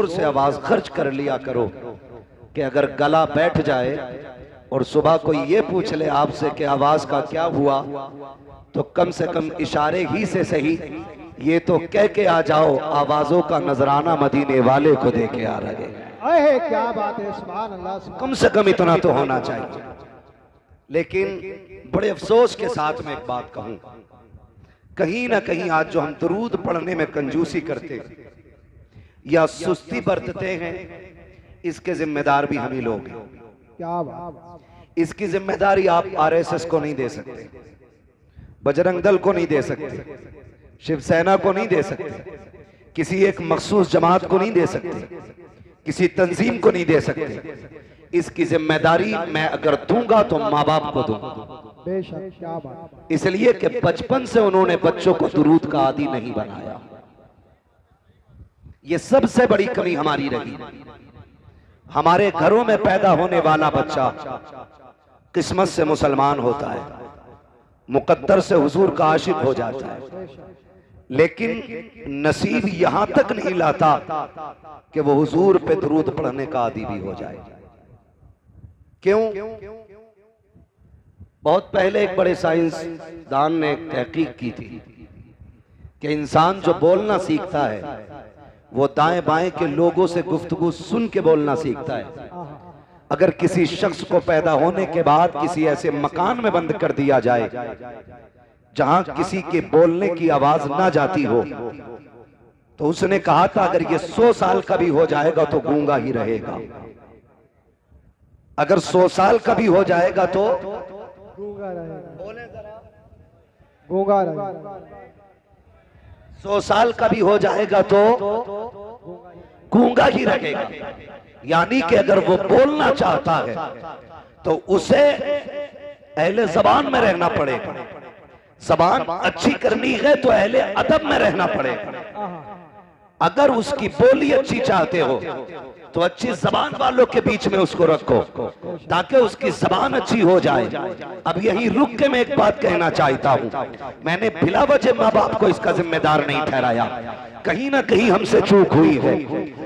जोर से आवाज खर्च कर लिया करो कि अगर गला बैठ जाए और सुबह कोई ये पूछ ले आपसे कि आवाज का क्या हुआ, तो कम से कम इशारे ही से सही ये तो कह के आ जाओ, आवाजों का नजराना मदीने वाले को दे के आ रहे। क्या बात है, सुभान अल्लाह। कम से कम इतना तो होना चाहिए। लेकिन बड़े अफसोस के साथ में एक बात कहूं, कहीं ना कहीं आज जो हम दरूद पढ़ने में कंजूसी करते या सुस्ती बरतते हैं, इसके जिम्मेदार भी हम ही लोग हैं। क्या बात। इसकी जिम्मेदारी आप आरएसएस को नहीं दे सकते, बजरंग दल को नहीं दे सकते, शिवसेना को नहीं दे सकते, किसी एक मखसूस जमात को नहीं दे सकते, किसी तंजीम को नहीं दे सकते। इसकी जिम्मेदारी मैं अगर दूंगा तो माँ बाप को दूंगा। बेशक, क्या बात। इसलिए कि बचपन से उन्होंने बच्चों को दुरूद का आदी नहीं बनाया। ये सबसे बड़ी कमी हमारी रही। हमारे घरों में पैदा होने वाला बच्चा किस्मत से मुसलमान होता है, मुकद्दर से हुजूर का आशिक हो जाता है, लेकिन नसीब यहां तक नहीं लाता कि वो हुजूर पे दुरूद पढ़ने का आदी भी हो जाए। क्यों? बहुत पहले एक बड़े साइंसदान ने एक तहकीक की थी कि इंसान जो बोलना सीखता है वो दाएं बाएं के लोगों से गुफ्तगू सुन के बोलना सीखता है। अगर किसी शख्स को पैदा होने के बाद किसी ऐसे मकान में बंद कर दिया जाए जहां किसी के बोलने की आवाज ना जाती हो, तो उसने कहा था अगर ये 100 साल का भी हो जाएगा तो गूंगा ही रहेगा। अगर 100 साल का भी हो जाएगा तो गूंगा रहेगा। गूंगा रहेगा। 100 साल का भी हो जाएगा तो गूंगा ही रहेगा। यानी कि अगर वो बोलना चाहता है तो उसे अहले जबान में रहना पड़ेगा। जबान अच्छी करनी है तो अहले अदब में रहना पड़ेगा। अगर उसकी बोली अच्छी चाहते हो तो अच्छी जबान वालों के बीच में उसको रखो ताकि उसकी जबान अच्छी हो जाए। अब यही रुक के मैं एक बात कहना चाहता हूं, मैंने बिला वजह माँ बाप को इसका जिम्मेदार नहीं ठहराया। कहीं ना कहीं हमसे चूक हुई है।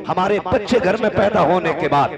हमारे बच्चे घर में पैदा होने के बाद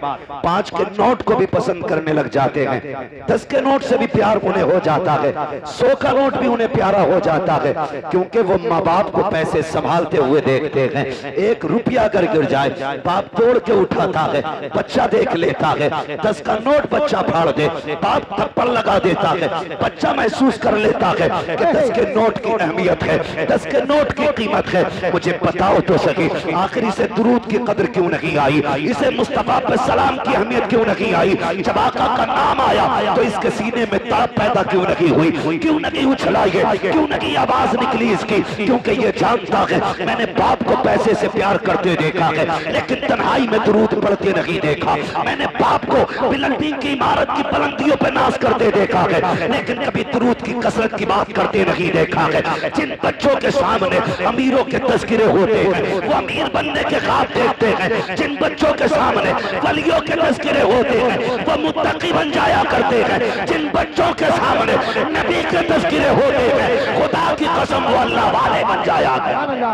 5 के नोट को भी पसंद करने लग जाते हैं, 10 के नोट से भी प्यार उन्हें हो जाता है, 100 का नोट भी उन्हें प्यारा हो जाता है, क्योंकि वो माँ बाप को पैसे संभालते हुए देखते हैं। 1 रुपया अगर गिर जाए बाप तोड़ के उठाता है, बच्चा देख लेता है। 10 का नोट बच्चा फाड़ दे, बाप थप्पड़ लगा देता है। बच्चा महसूस कर लेता है कि 10 के नोट की अहमियत है, 10 के नोट की कीमत है। मुझे बताओ तो सही, आखिरी से दुरूद की कदर क्यों नहीं आई? इसे मुस्तफा पे सलाम की अहमियत क्यों नहीं आई? जब आका का नाम आया तो इसके सीने में ताप पैदा क्यों नहीं हुई? क्यों नहीं उछलाई है? क्यों नहीं आवाज निकली इसकी? क्योंकि ये जानता है मैंने बाप को पैसे से प्यार करते देखा है, लेकिन तन्हाई में दुरूद पढ़ते नहीं देखा। मैंने बाप को बिल्डिंग की इमारत की बुलंदियों पे नाश करते देखा है, लेकिन कभी दुरूद की कसरत की बात करते नहीं देखा है। जिन बच्चों के सामने अमीरों के तस्करे होते हैं वो अमीर बनने के ख्वाब देखते हैं। जिन बच्चों के सामने वलियों के तस्करे होते हैं वो मुत्तकी बन जाया करते हैं। जिन बच्चों के सामने नबी के तस्करे होते हैं खुदा की कसम वो अल्लाह वाले बन जाया करते हैं।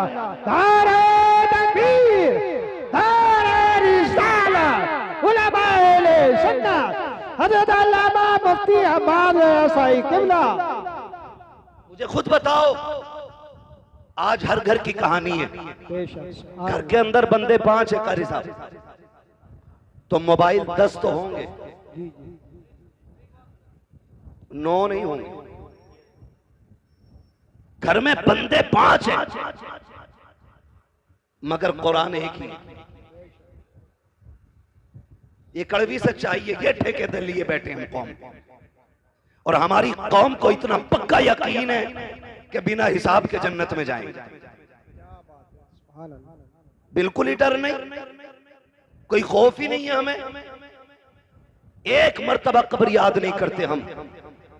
मुझे खुद बताओ, आज हर घर की कहानी है। घर के अंदर बंदे 5 है कारी साहब, तो मोबाइल 10 तो होंगे, 9 नहीं होंगे। घर में बंदे 5 हैं मगर कुरान एक ही। ये कड़वी सच्चाई है, ये ठेके लिए बैठे हैं कौम, और हमारी कौम को इतना पक्का यकीन है कि बिना हिसाब के जन्नत में जाएंगे। बिल्कुल ही डर नहीं, कोई खौफ ही नहीं है हमें। एक मर्तबा कब्र याद नहीं करते हम,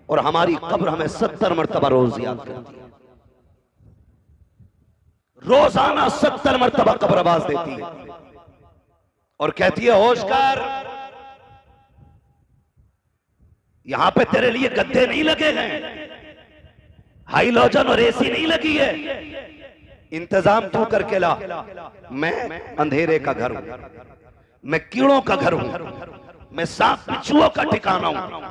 और हमारी कब्र हमें 70 मर्तबा रोज याद करती है। रोजाना 70 मर्तबा कब्र आवाज देती है और कहती है होश कर, यहां पे तेरे लिए गद्दे नहीं लगे हैं, हाइलोजन और एसी नहीं लगी है, इंतजाम तू करके ला। मैं अंधेरे का घर हूं, मैं कीड़ों का घर हूं, मैं सांप बिच्छुओं का ठिकाना हूं।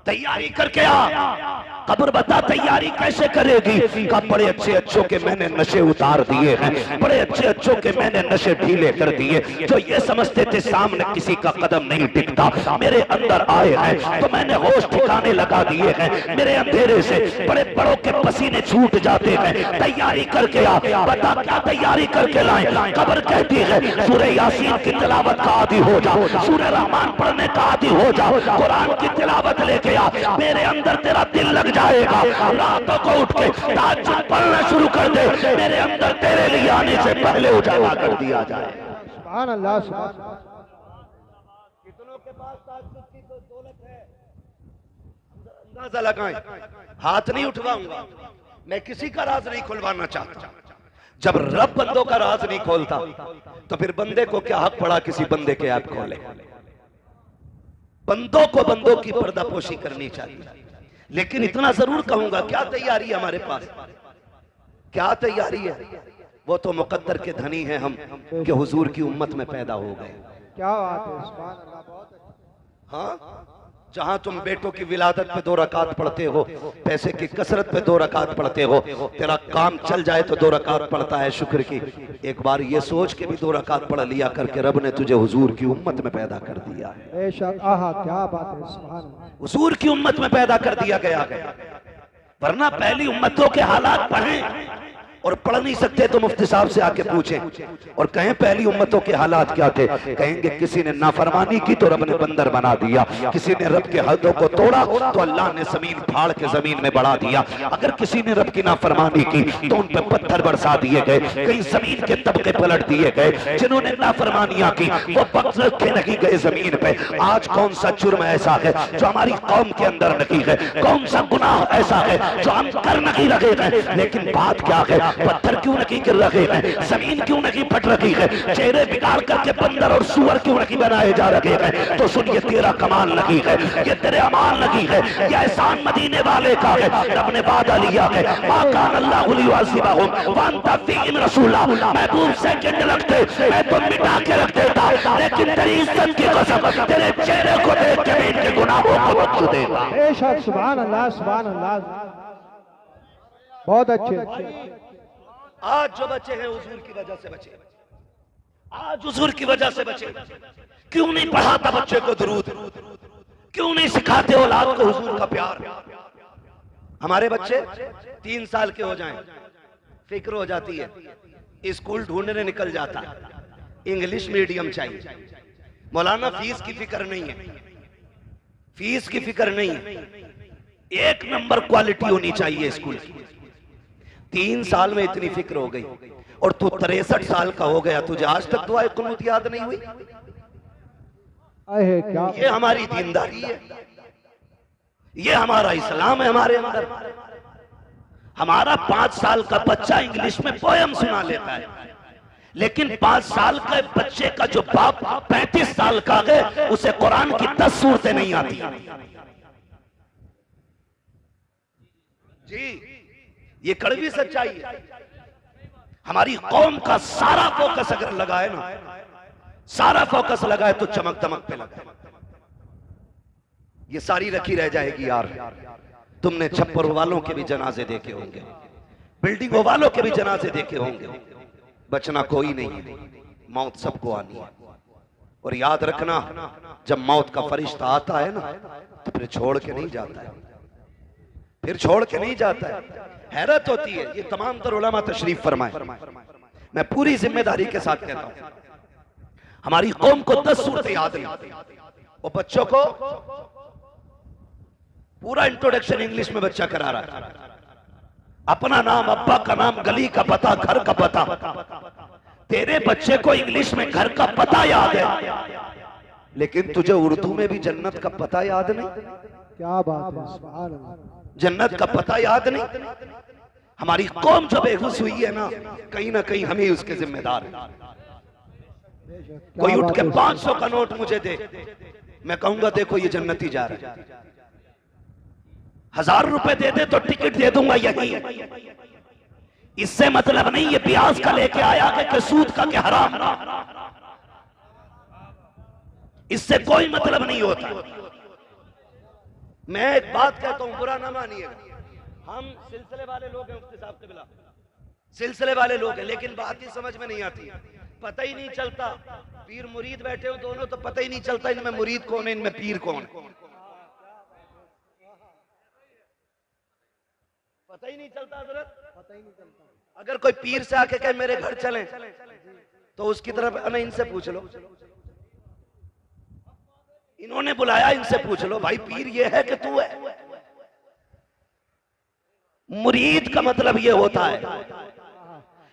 तैयारी करके आ। कब्र बता तैयारी कैसे करेगी? का बड़े अच्छे अच्छों के मैंने नशे उतार दिए हैं, बड़े अच्छे अच्छों के मैंने नशे ढीले कर दिए। जो ये समझते थे सामने किसी का कदम नहीं टिकता, मेरे अंदर आए हैं तो मैंने होश ठिकाने लगा दिए हैं। मेरे अंधेरे से बड़े बड़ों के पसीने छूट जाते हैं। तैयारी करके आ। बता क्या तैयारी करके लाए? कब्र कहती है सूरह यासीन की तिलावत का आदी हो जा, सूरह रहमान पढ़ने का आदी हो जा, कुरान की तिलावत लेके आ। मेरे अंदर तेरा दिल लग जाएगा। रातों को उठ के तहज्जुद पढ़ना शुरू कर दे, मेरे अंदर तेरे लिए आने से पहले उजाला कर दिया जाए। सुभान अल्लाह, सुभान अल्लाह। कितनों के पास तहज्जुद की तो दौलत है, अंदाजा लगाएं। हाथ नहीं उठवाऊंगा, मैं किसी का राज नहीं खुलवाना चाहता। जब रब बंदों का राज नहीं खोलता तो फिर बंदे को क्या हक पड़ा किसी बंदे के ऐप खोले? बंदों को बंदों की पर्दापोशी करनी चाहिए। लेकिन इतना जरूर कहूंगा, क्या तैयारी है हमारे पास? क्या तैयारी है? वो तो मुकद्दर के धनी हैं हम कि हुजूर की उम्मत में पैदा हो गए। क्या बात है, सुभान अल्लाह, बहुत अच्छा। हाँ, जहां तुम बेटों की विलादत पे 2 रकात पढ़ते हो, पैसे की कसरत पे 2 रकात पढ़ते हो, तेरा काम चल जाए तो 2 रकात पढ़ता है शुक्र की। एक बार ये सोच के भी 2 रकात पढ़ लिया करके रब ने तुझे हुजूर की उम्मत में पैदा कर दिया है। बेशक, आहा क्या बात है, सुभान अल्लाह। हुजूर की उम्मत में पैदा कर दिया गया है। वरना पहली उम्मतों के हालात पढ़ें, और पढ़ नहीं सकते तो मुफ्ती साहब से आके पूछें और कहें पहली उम्मतों के हालात क्या थे। कहेंगे किसी ने नाफरमानी की तो रब ने बंदर बना दिया, किसी ने रब के हदों को तोड़ा तो अल्लाह ने जमीन फाड़ के जमीन में बढ़ा दिया, अगर किसी ने रब की नाफरमानी की तो उन पर पत्थर बरसा दिए गए, कहीं जमीन के तबके पलट दिए गए। जिन्होंने नाफरमानियां की वो वक्त रखे नहीं गए जमीन पे। आज कौन सा जुर्म ऐसा है जो हमारी कौम के अंदर नहीं है? कौन सा गुनाह ऐसा है जो हम कर नहीं रहे हैं? लेकिन बात क्या है, पत्थर क्यों नहीं गिर रहे हैं, जमीन क्यों नहीं फट रही है, चेहरे बिगाड़ करके बंदर और सुअर क्यों नहीं बनाए जा रहे हैं? तो सुन, ये तेरा कमाल नहीं है, ये तेरे अमाल नहीं है, ये एहसान मदीने वाले का है। रब ने वादा लिया है, माकान अल्लाहु लियुअज़्ज़िबहुम व अंत फ़ीहिम रसूला। महबूब सेकंड लगते मैं तो मिटा के रख देता, लेकिन तेरी इज्जत की कसम तेरे चेहरे को देख के मैं इनके गुनाहों को बख्श देगा। बेशक, सुभान अल्लाह, सुभान अल्लाह, बहुत अच्छे। आज जो बचे हैं हुजूर की वजह से बचे, आज हुजूर की वजह से बचे। क्यों नहीं पढ़ाता बच्चे को दुरूद? क्यों नहीं सिखाते औलाद को हुजूर का प्यार? हमारे बच्चे 3 साल के हो जाएं, फिक्र हो जाती है, स्कूल ढूंढने निकल जाता है, इंग्लिश मीडियम चाहिए। मौलाना फीस की फिक्र नहीं है, फीस की फिक्र नहीं है, 1 नंबर क्वालिटी होनी चाहिए स्कूल की। 3 साल में इतनी फिक्र हो गई और तू 63 साल का हो गया, तुझे आज तक दुआ कुनूत याद नहीं हुई? क्या ये हमारी दीनदारी है, ये हमारा इस्लाम है हमारे अंदर। हमारा 5 साल का बच्चा इंग्लिश में पोयम सुना लेता है, लेकिन 5 साल के बच्चे का जो बाप 35 साल का है उसे कुरान की 10 सूरतें नहीं आती। जी, ये कड़वी सच्चाई है। हमारी कौम का सारा फोकस अगर लगाए ना, सारा फोकस लगाए तो चमक दमक पे लगाए, ये सारी रखी रह जाएगी। यार तुमने छप्पर वालों के भी जनाजे देखे होंगे, बिल्डिंगों वालों के भी जनाजे देखे होंगे। बचना कोई नहीं है, मौत सबको आनी है। और याद रखना, जब मौत का फरिश्ता आता है ना तो फिर छोड़ के नहीं जाता है, फिर छोड़ के नहीं जाता है। हैरत होती है, ये तमाम तर उलमा तशरीफ फरमाए, मैं पूरी जिम्मेदारी के साथ कहता हूं, हमारी कौम को 10 सूरतें याद नहीं। और बच्चों को पूरा इंट्रोडक्शन इंग्लिश में बच्चा करा रहा है, अपना नाम, अब्बा का नाम, गली का पता, घर का पता। तेरे बच्चे को इंग्लिश में घर का पता याद है, लेकिन तुझे उर्दू में भी जन्नत का पता याद नहीं। क्या बात है, सुभान अल्लाह। जन्नत का पता याद नहीं। हमारी कौम जो बेहोश हुई है ना कहीं हम ही उसके जिम्मेदार हैं। कोई उठ के 500 का नोट मुझे दे, मैं कहूंगा देखो ये जन्नती जा रहा है। 1000 रुपए दे दे तो टिकट दे दूंगा यही। इससे मतलब नहीं ये ब्याज का लेके आया कि सूद का क्या हराम, इससे कोई मतलब नहीं होता। मैं एक बात कहता हूं, बुरा ना मानिएगा, हम सिलसिले वाले लोग हैं, मुफ्ती साहब के बिला सिलसिले वाले लोग हैं, लेकिन बात ही समझ में नहीं आती, पता ही नहीं चलता। पीर मुरीद बैठे हो दोनों, तो पता ही नहीं चलता इनमें मुरीद कौन है, इनमें पीर कौन है, पता ही नहीं चलता हज़रत, पता ही नहीं चलता। अगर कोई पीर से आके कहे मेरे घर चलें, तो उसकी तरफ नहीं, इनसे पूछ लो, इन्होंने बुलाया, इनसे पूछ लो भाई पीर ये है कि तू है। मुरीद का मतलब ये होता है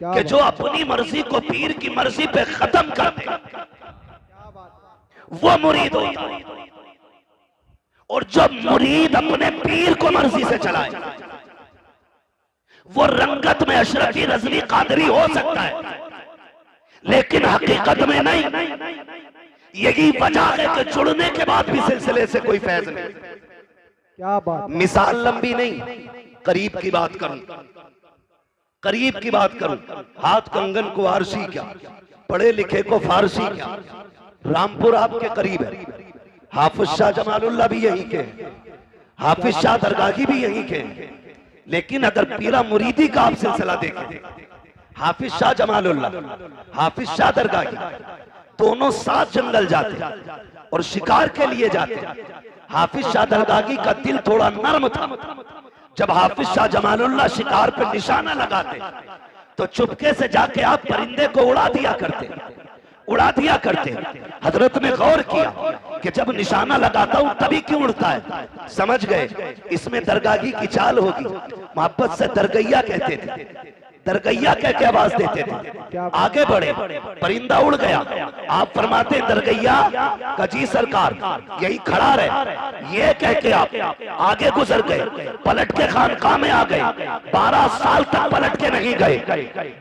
कि जो अपनी मर्जी को पीर की मर्जी पे खत्म कर दे, वो मुरीद होता है। और जो मुरीद अपने पीर को मर्जी से चलाए, वो रंगत में अशरफी रजवी कादरी हो सकता है, लेकिन हकीकत में नहीं। यही वजह है कि जुड़ने के बाद भी सिलसिले से कोई फैज नहीं। क्या बात, मिसाल लंबी नहीं, करीब की बात करूं, करीब की बात करूं। हाथ कंगन को आरसी क्या, पढ़े लिखे को फारसी क्या। रामपुर आपके करीब है, हाफिज शाह जमालुल्लाह भी यहीं के, हाफिज शाह दरगाही भी यहीं के। लेकिन अगर पीरा मुरीदी का आप सिलसिला देखें, हाफिज शाह जमालुल्लाह, हाफिज शाह दरगाही दोनों साथ जंगल जाते और शिकार के लिए जाते। हाफिज शाह दरगाही का दिल थोड़ा नर्म था, जब हाफिज शाह जमालुल्लाह शिकार पर निशाना लगाते तो चुपके से जाके आप परिंदे को उड़ा दिया करते, उड़ा दिया करते। हजरत ने गौर किया कि जब निशाना लगाता हूं तभी क्यों उड़ता है, समझ गए इसमें दरगाही की चाल होगी। मोहब्बत से दरगैया कहते थे, दरगैया कह के आवाज देते थे। आगे बढ़े, परिंदा उड़ गया, आप फरमाते दरगैया का जी सरकार यही खड़ा रहे, ये कह के आप आगे गुजर गए, पलट के खानकाह में आ गए। 12 साल तक पलट के नहीं गए,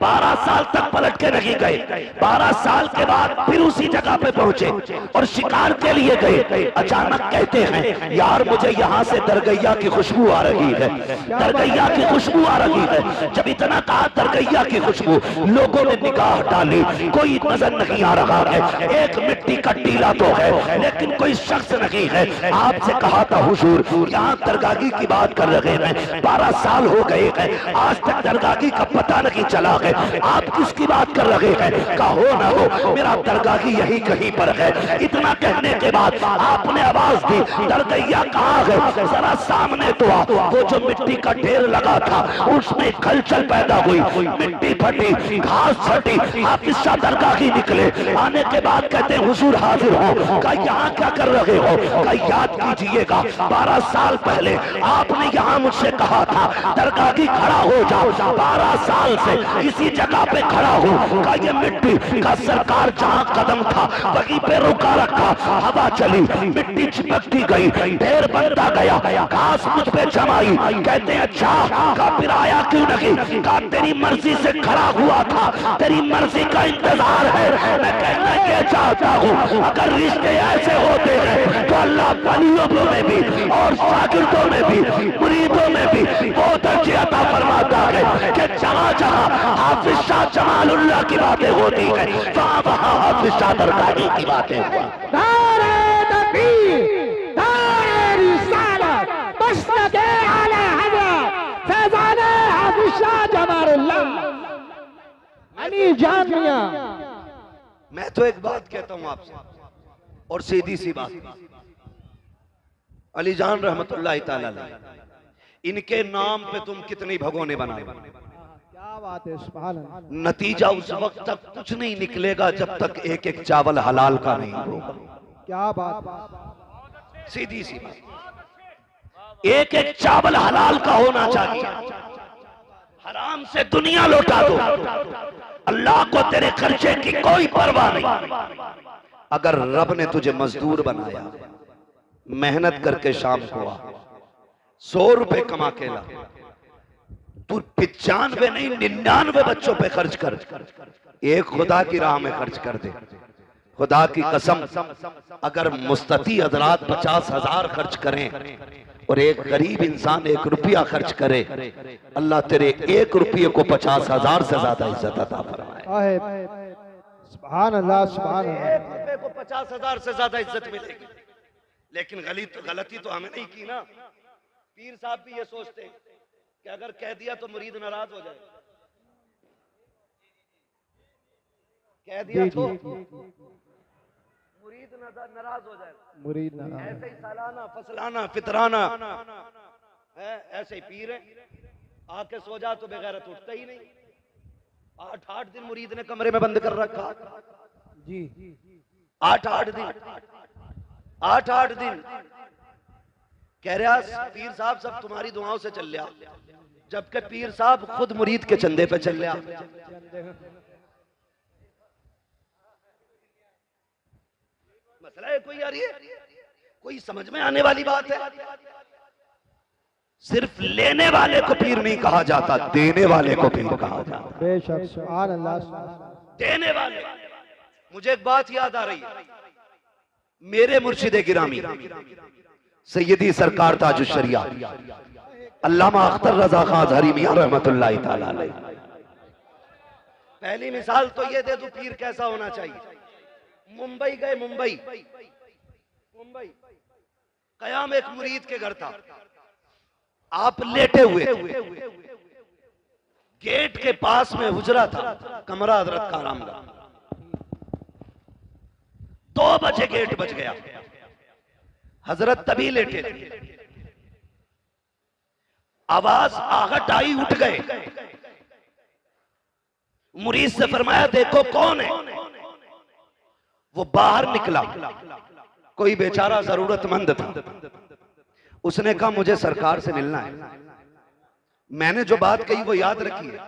12 साल तक पलट के नहीं गए। 12 साल के बाद फिर उसी जगह पे पहुंचे और शिकार के लिए गए। अचानक कहते हैं यार मुझे यहाँ से दरगैया की खुशबू आ रही है, दरगैया की खुशबू आ रही है। जब इतना कहा दरगैया की खुशबू, लोगों ने निगाह डाली, कोई नजर नहीं आ रहा है। एक मिट्टी का टीला तो है लेकिन कोई शख्स नहीं है। आपसे कहा था हुजूर यहाँ दरगाही की बात कर रहे हैं, 12 साल हो गए हैं, आज तक दरगाही का पता नहीं चला है, आप किसकी बात कर रहे हैं? कहो ना हो मेरा दरगाही यही कहीं पर है। इतना कहने के बाद आपने आवाज दी दरगैया कहाँ है, जरा सामने तो आ। वो जो मिट्टी का ढेर लगा था उसमें खलचल पैदा हुई, मिट्टी फटी, घास फटी। हाफिज शाह दरगाही निकले, आने के बाद कहते हैं हुजूर हाजिर हो। कहा यहाँ क्या कर रहे हो? कहा याद कीजिएगा 12 साल पहले आपने यहाँ मुझसे कहा था दरगाही खड़ा हो जाओ, 12 साल से इसी जगह पे खड़ा हूँ। कहा ये मिट्टी का सरकार जहाँ कदम था वहीं पे रुका रखा, हवा चली, मिट्टी चिपकती गई, ढेर बनता गया, घास मुझ पे जमाई। कहते हैं अच्छा का फिर आया क्यों नहीं? का तेरी मर्जी से खड़ा हुआ था, तेरी मर्जी का इंतजार है। मैं कहना ये चाहता हूँ अगर रिश्ते ऐसे होते हैं तो अल्लाह वलियों में भी और शागिर्दों में भी मुरीदों में भी वो दर्जे अता फरमाता है कि जहाँ जहाँ हाफिज शाह जमालुल्लाह की बातें होती है वहाँ वहाँ हाफिज शाह दरगाही की बातें हुआ। मैं तो एक बात कहता हूं आपसे और सीधी सी बात, अली जान रहमतुल्लाह ताला अलैह, इनके नाम पे तुम कितनी भगोने बनाओ, क्या बात है, सुभान अल्लाह। नतीजा उस वक्त तक कुछ नहीं निकलेगा जब तक एक एक चावल हलाल का नहीं होगा। क्या बात, सीधी सी बात, एक एक चावल हलाल का होना चाहिए। हराम से दुनिया लौटा दो, अल्लाह को तेरे खर्चे की कोई परवाह नहीं। अगर रब ने तुझे मजदूर बनाया, मेहनत करके शाम को आ, 100 रुपए कमा के ला, तू 95 नहीं 99 बच्चों पे खर्च कर, एक खुदा की राह में खर्च कर दे। खुदा की कसम अगर मुस्तती हजरात 50,000 खर्च करें और एक गरीब इंसान 1 रुपया खर्च करे, अल्लाह तेरे 1 रुपये को 50,000 से ज्यादा इज्जत अता फरमाए। सुभान अल्लाह, सुभान अल्लाह। 1 रुपये को 50,000 से ज्यादा इज्जत मिलेगी। लेकिन गलती तो हमें नहीं की ना। पीर साहब भी ये सोचते हैं कि अगर कह दिया तो मुरीद नाराज हो जाए, कह दिया तो मुरीद नाराज हो जाए, मुरीद ऐसे ही सालाना फसलाना फितराना है, ऐसे ही पीर है। आके सो जा तो बेगैरत उठता ही नहीं। 8 दिन मुरीद ने कमरे में बंद कर रखा जी। 8 दिन 8 दिन कह रहा पीर साहब सब तुम्हारी दुआओं से चल लिया, जबकि पीर साहब खुद मुरीद के चंदे पे चल लिया। मसला है कोई यार, ये कोई समझ में आने वाली बात है। सिर्फ लेने वाले को पीर नहीं कहा जाता, देने वाले को पीर कहा जाता। बेशक, सुभान अल्लाह। देने वाले। मुझे एक बात याद आ रही है, मेरे मुर्शिदे गिरामी सैयदी सरकार ताजुश शरिया अल्लामा अख्तर रजा खान अज़हरी मियां रहमतुल्लाह तआला अलैह। पहली मिसाल तो ये दे दूं पीर कैसा होना चाहिए। मुंबई गए, मुंबई कयाम एक मुरीद के घर था। आप लेटे हुए थे, गेट के पास में हुजरा था, कमरा हजरत का आरामगाह। 2 बजे गेट बज गया, हजरत तभी लेटे थे। आवाज आहट आई, उठ गए। मुरीद से फरमाया देखो कौन है। वो बाहर निकला, कोई बेचारा जरूरतमंद था। उसने कहा मुझे सरकार से मिलना है। मैंने जो बात कही वो याद रखी है।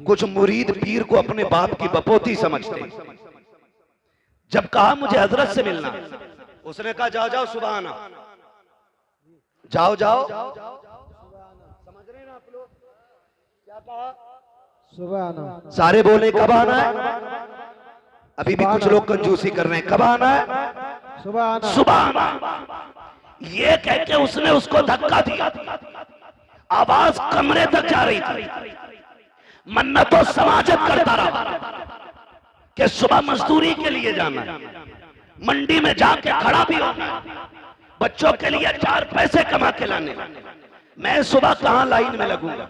कुछ मुरीद पीर को अपने बाप की बपोती समझते। जब कहा मुझे हजरत से मिलना, उसने कहा जाओ जाओ सुबह आना, जाओ जाओ। समझ रहे ना आप लोग क्या कहा? सुबह आना। सारे बोले कब आना है? अभी भी कुछ लोग कंजूसी कर रहे हैं, कब आना है? सुबह आना, सुबह आना। ये कह के उसने उसको धक्का दिया। आवाज कमरे तक जा रही थी। मन्नतों समाजत करता रहा कि सुबह मजदूरी के लिए जाना है, मंडी में जाके खड़ा भी होना, बच्चों के लिए 4 पैसे कमा के लाने। मैं सुबह कहां लाइन में लगूंगा?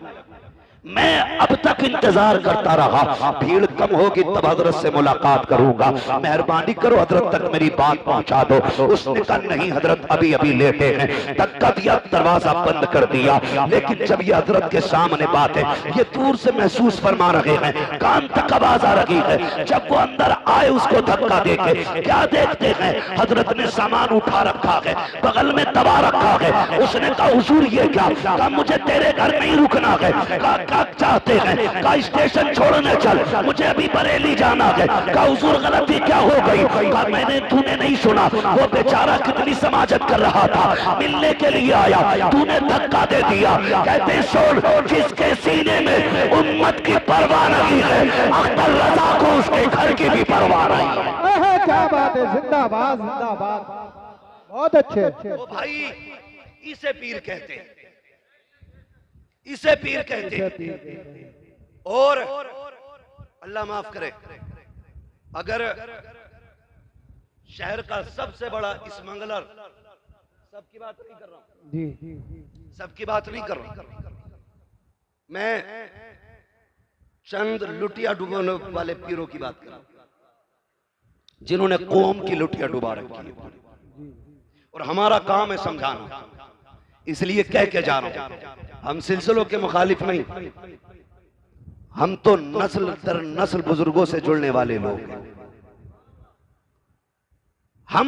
मैं अब तक इंतजार करता रहा, भीड़ कम होगी तब हजरत से मुलाकात करूंगा, मेहरबानी करो हजरत तक मेरी बात पहुंचा दो। उसने कहा नहीं हजरत अभी अभी लेटे हैं। धक्का दिया, दरवाजा बंद कर दिया। लेकिन जब ये हजरत के सामने बात है, ये दूर से महसूस फरमा रहे हैं, कान तक आवाज आ रही है। जब वो अंदर आए उसको धक्का देके क्या देखते हैं? हजरत ने सामान उठा रखा है, बगल में दबा रखा है। उसने कहा हुजूर ये क्या? कहा मुझे तेरे घर नहीं रुकना है। क्या चाहते हैं? का स्टेशन छोड़ने चल, मुझे अभी बरेली जाना है। का हुजूर गलती क्या हो गई? का मैंने तूने नहीं सुना, वो बेचारा कितनी समाजत कर रहा था, मिलने के लिए आया, तूने धक्का दे दिया। कहते सुन, जिसके सीने में उम्मत की परवाह नहीं है, अख्तर रजा को उसके घर की भी परवाह नहीं है। क्या बात है, जिंदाबाद जिंदाबाद, बहुत अच्छे। ओ भाई इसे पीर कहते हैं, इसे पीर कहते हैं। और अल्लाह माफ करे, अगर शहर का सबसे बड़ा स्मगलर, सबकी बात नहीं कर रहा हूं जी, सबकी बात नहीं कर रहा हूं मैं, चंद लुटिया डुबाने वाले पीरों की बात कर रहा हूं, जिन्होंने कौम की लुटिया डुबा रखी है। और हमारा काम है समझाना, इसलिए कह के जा रहा हूं, हम सिलसिलों के मुखालिफ नहीं, हम तो नस्ल दर नस्ल बुजुर्गों से जुड़ने वाले लोग हैं। हम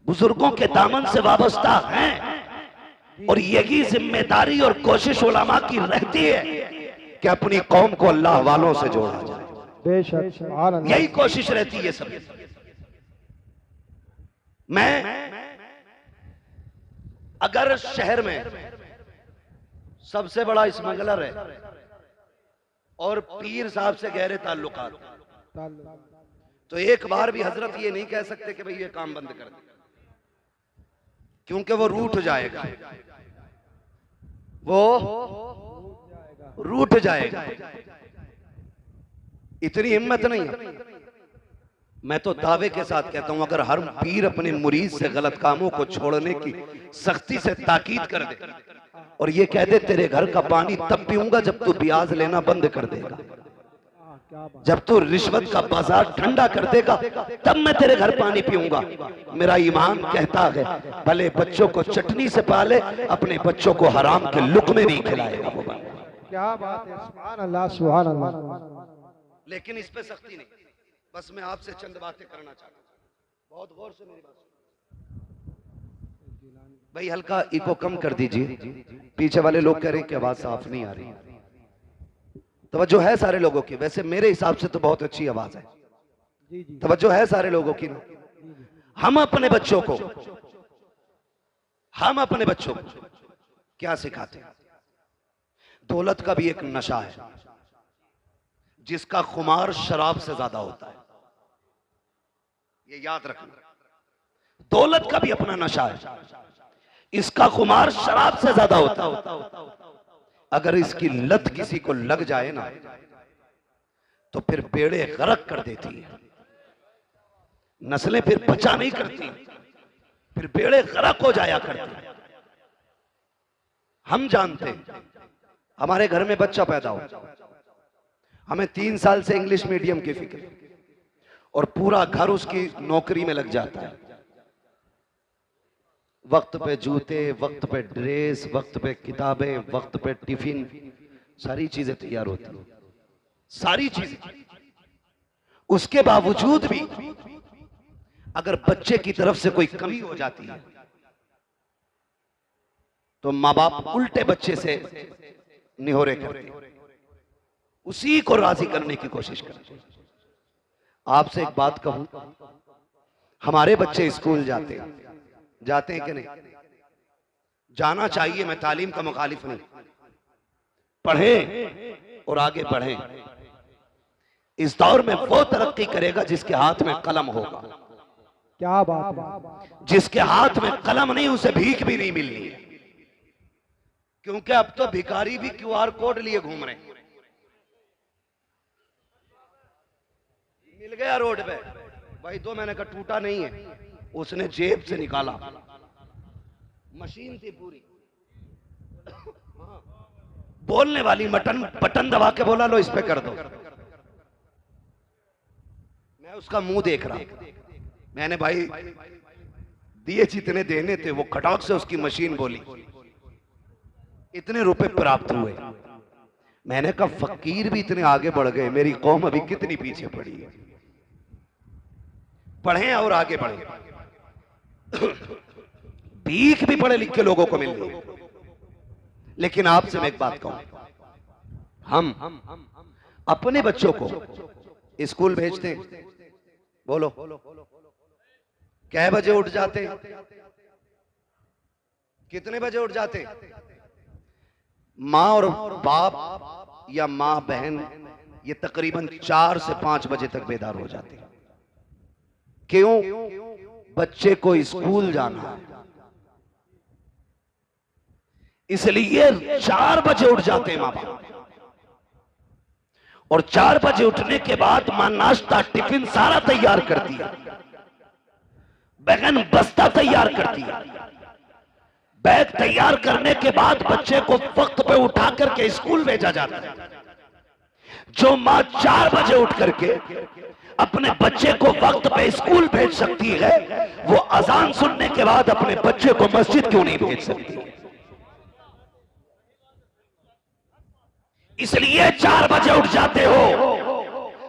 बुजुर्गों के दामन से वाबस्ता हैं और यही जिम्मेदारी और कोशिश उलमा की रहती है कि अपनी कौम को अल्लाह वालों से जोड़ा जाए। बेशक, यही कोशिश रहती है सब। मैं अगर शहर में सबसे बड़ा स्मगलर है और पीर साहब से गहरे ताल्लुकात, तो एक बार भी हजरत ये नहीं कह सकते कि भाई ये काम बंद कर दे। क्योंकि वो रूठ जाएगा, वो रूठ जाएगा। इतनी हिम्मत नहीं है। मैं तो दावे के साथ कहता हूं, अगर हर पीर अपने मुरीद से गलत कामों को छोड़ने की सख्ती से ताकीद कर दे और ये कह दे तेरे घर का पानी तब पीऊंगा जब तू ब्याज लेना बंद कर देगा, जब तू रिश्वत का बाजार ठंडा कर देगा तब मैं तेरे घर पानी पीऊंगा। मेरा ईमान कहता है भले बच्चों को चटनी से पाले, अपने बच्चों को हराम के लुक़मे नहीं खिलाएगा वो बंदा। क्या बात है, सुभान अल्लाह सुभान अल्लाह। लेकिन इस पे सख्ती नहीं। बस मैं आपसे चंद बातें करना चाहता हूं, बहुत गौर से मेरी बात भाई। हल्का इको कम कर दीजिए, पीछे वाले लोग कह रहे हैं कि आवाज साफ नहीं आ रही। तवज्जो है सारे लोगों की? वैसे मेरे हिसाब से तो बहुत अच्छी आवाज है। तवज्जो है सारे लोगों की ना? हम अपने बच्चों को क्या सिखाते हैं? दौलत का भी एक नशा है जिसका खुमार शराब से ज्यादा होता है, ये याद रखना। दौलत का भी अपना नशा है, इसका खुमार शराब से ज्यादा होता है। अगर इसकी लत किसी को लग जाए ना तो फिर बेड़े गरक कर देती है, नस्लें फिर बचा नहीं करती, फिर बेड़े गरक हो जाया करते। हम जानते हैं, हमारे घर में बच्चा पैदा हो, हमें 3 साल से इंग्लिश मीडियम की फिक्र और पूरा घर उसकी नौकरी में लग जाता है। वक्त पे जूते, वक्त पे ड्रेस, वक्त पे किताबें, वक्त पे टिफिन, सारी चीजें तैयार होती हैं, सारी चीजें। उसके बावजूद भी अगर बच्चे की तरफ से कोई कमी हो जाती है तो माँ बाप उल्टे बच्चे से निहोरे करते हैं, उसी को राजी करने की कोशिश करते हैं। आपसे एक बात कहूं, हमारे बच्चे स्कूल जाते हैं कि नहीं? जाना चाहिए, मैं तालीम का मुखालिफ नहीं। पढ़ें और आगे बढ़ें। इस दौर में वो तरक्की करेगा जिसके हाथ में कलम होगा। क्या बात है। जिसके हाथ में कलम नहीं उसे भीख भी नहीं मिलनी है, क्योंकि अब तो भिखारी भी QR कोड लिए घूम रहे हैं। मिल गया रोड पे भाई, 2 महीने का टूटा नहीं है, उसने जेब से निकाला, मशीन थी पूरी, बोलने वाली बटन दबा के बोला लो इस पे कर दो। मैं उसका मुंह देख रहा, मैंने भाई दिए जितने देने थे वो खटाक से उसकी मशीन बोली, इतने रुपए प्राप्त हुए। मैंने कहा फकीर भी इतने आगे बढ़ गए, मेरी कौम अभी कितनी पीछे पड़ी है। पढ़ें और आगे बढ़ें। भीख भी पढ़े लिखे लोगों को मिल रही है। लेकिन आपसे मैं एक बात कहूं, हम अपने बच्चों को स्कूल भेजते हैं, बोलो कै बजे उठ जाते हैं? कितने बजे उठ जाते हैं? माँ और बाप या माँ बहन ये तकरीबन 4 से 5 बजे तक बेदार हो जाते हैं। क्यों? बच्चे को स्कूल जाना है, इसलिए 4 बजे उठ जाते हैं माँ बाप। और 4 बजे उठने के बाद माँ नाश्ता टिफिन सारा तैयार करती है, बहन बस्ता तैयार करती है। बैग तैयार करने के बाद बच्चे को वक्त पे उठा करके स्कूल भेजा जाता है। जो माँ 4 बजे उठ करके अपने बच्चे को वक्त पे स्कूल भेज सकती है, वो अजान सुनने के बाद अपने बच्चे को मस्जिद क्यों नहीं भेज सकती? इसलिए 4 बजे उठ जाते हो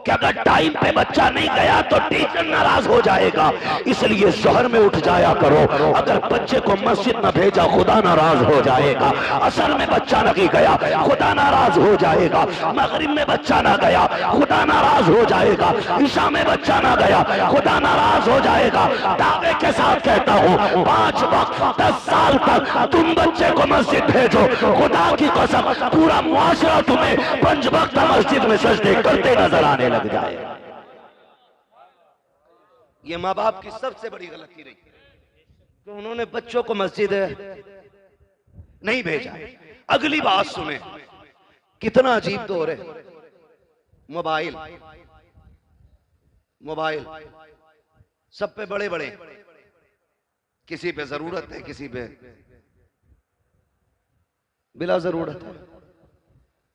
कि अगर टाइम पे बच्चा नहीं गया तो टीचर नाराज हो जाएगा, इसलिए शहर में उठ जाया करो। अगर बच्चे को मस्जिद न भेजा खुदा नाराज हो जाएगा। असर में बच्चा नहीं गया खुदा नाराज हो जाएगा। मगरिब में बच्चा ना गया खुदा नाराज हो जाएगा। ईशा में बच्चा ना गया खुदा नाराज हो जाएगा। दावे के साथ कहता हूँ 5 वक्त 10 साल तक तुम बच्चे को मस्जिद भेजो, खुदा की कसम पूरा मुआशरा तुम्हें 5 वक्त मस्जिद में सजदे करते नजर आने लग जाएगा। ये माँ बाप की सबसे बड़ी गलती रही। तो उन्होंने बच्चों को मस्जिद नहीं भेजा। अगली बात सुने, कितना अजीब दौर है। मोबाइल मोबाइल सब पे बड़े बड़े, किसी पे जरूरत है, किसी पे बिला जरूरत है।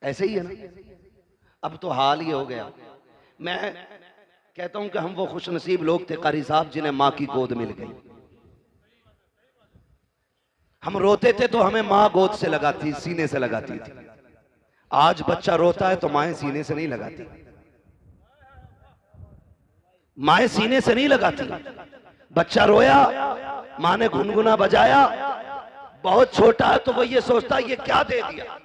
ऐसे ही है ना। अब तो हाल ही हो गया। मैं कहता हूं कि हम वो खुशनसीब लोग थे कारी साहब जिन्हें मां की गोद मिल गई। हम रोते थे तो हमें मां गोद से लगाती, सीने से लगाती थी। आज बच्चा रोता है तो माएं सीने से नहीं लगाती, माएं सीने से नहीं लगाती। बच्चा रोया, मां ने गुनगुना बजाया, बहुत छोटा है तो वो ये सोचता है ये क्या दे दिया।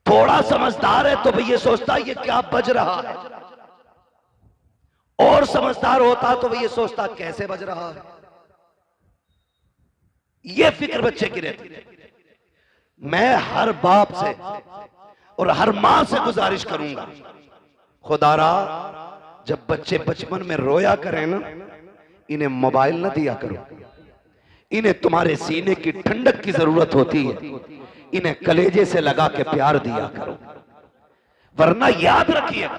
थोड़ा समझदार है तो वो ये सोचता है ये क्या बज रहा है। और समझदार होता तो वो ये सोचता कैसे बज रहा है। ये फिक्र बच्चे की रहती है। मैं हर बाप से और हर मां से गुजारिश करूंगा, खुदारा जब बच्चे बचपन में रोया करें ना, इन्हें मोबाइल न दिया करो। इन्हें तुम्हारे सीने की ठंडक की जरूरत होती है, इन्हें कलेजे से लगा के प्यार दिया करो। वरना याद रखिए,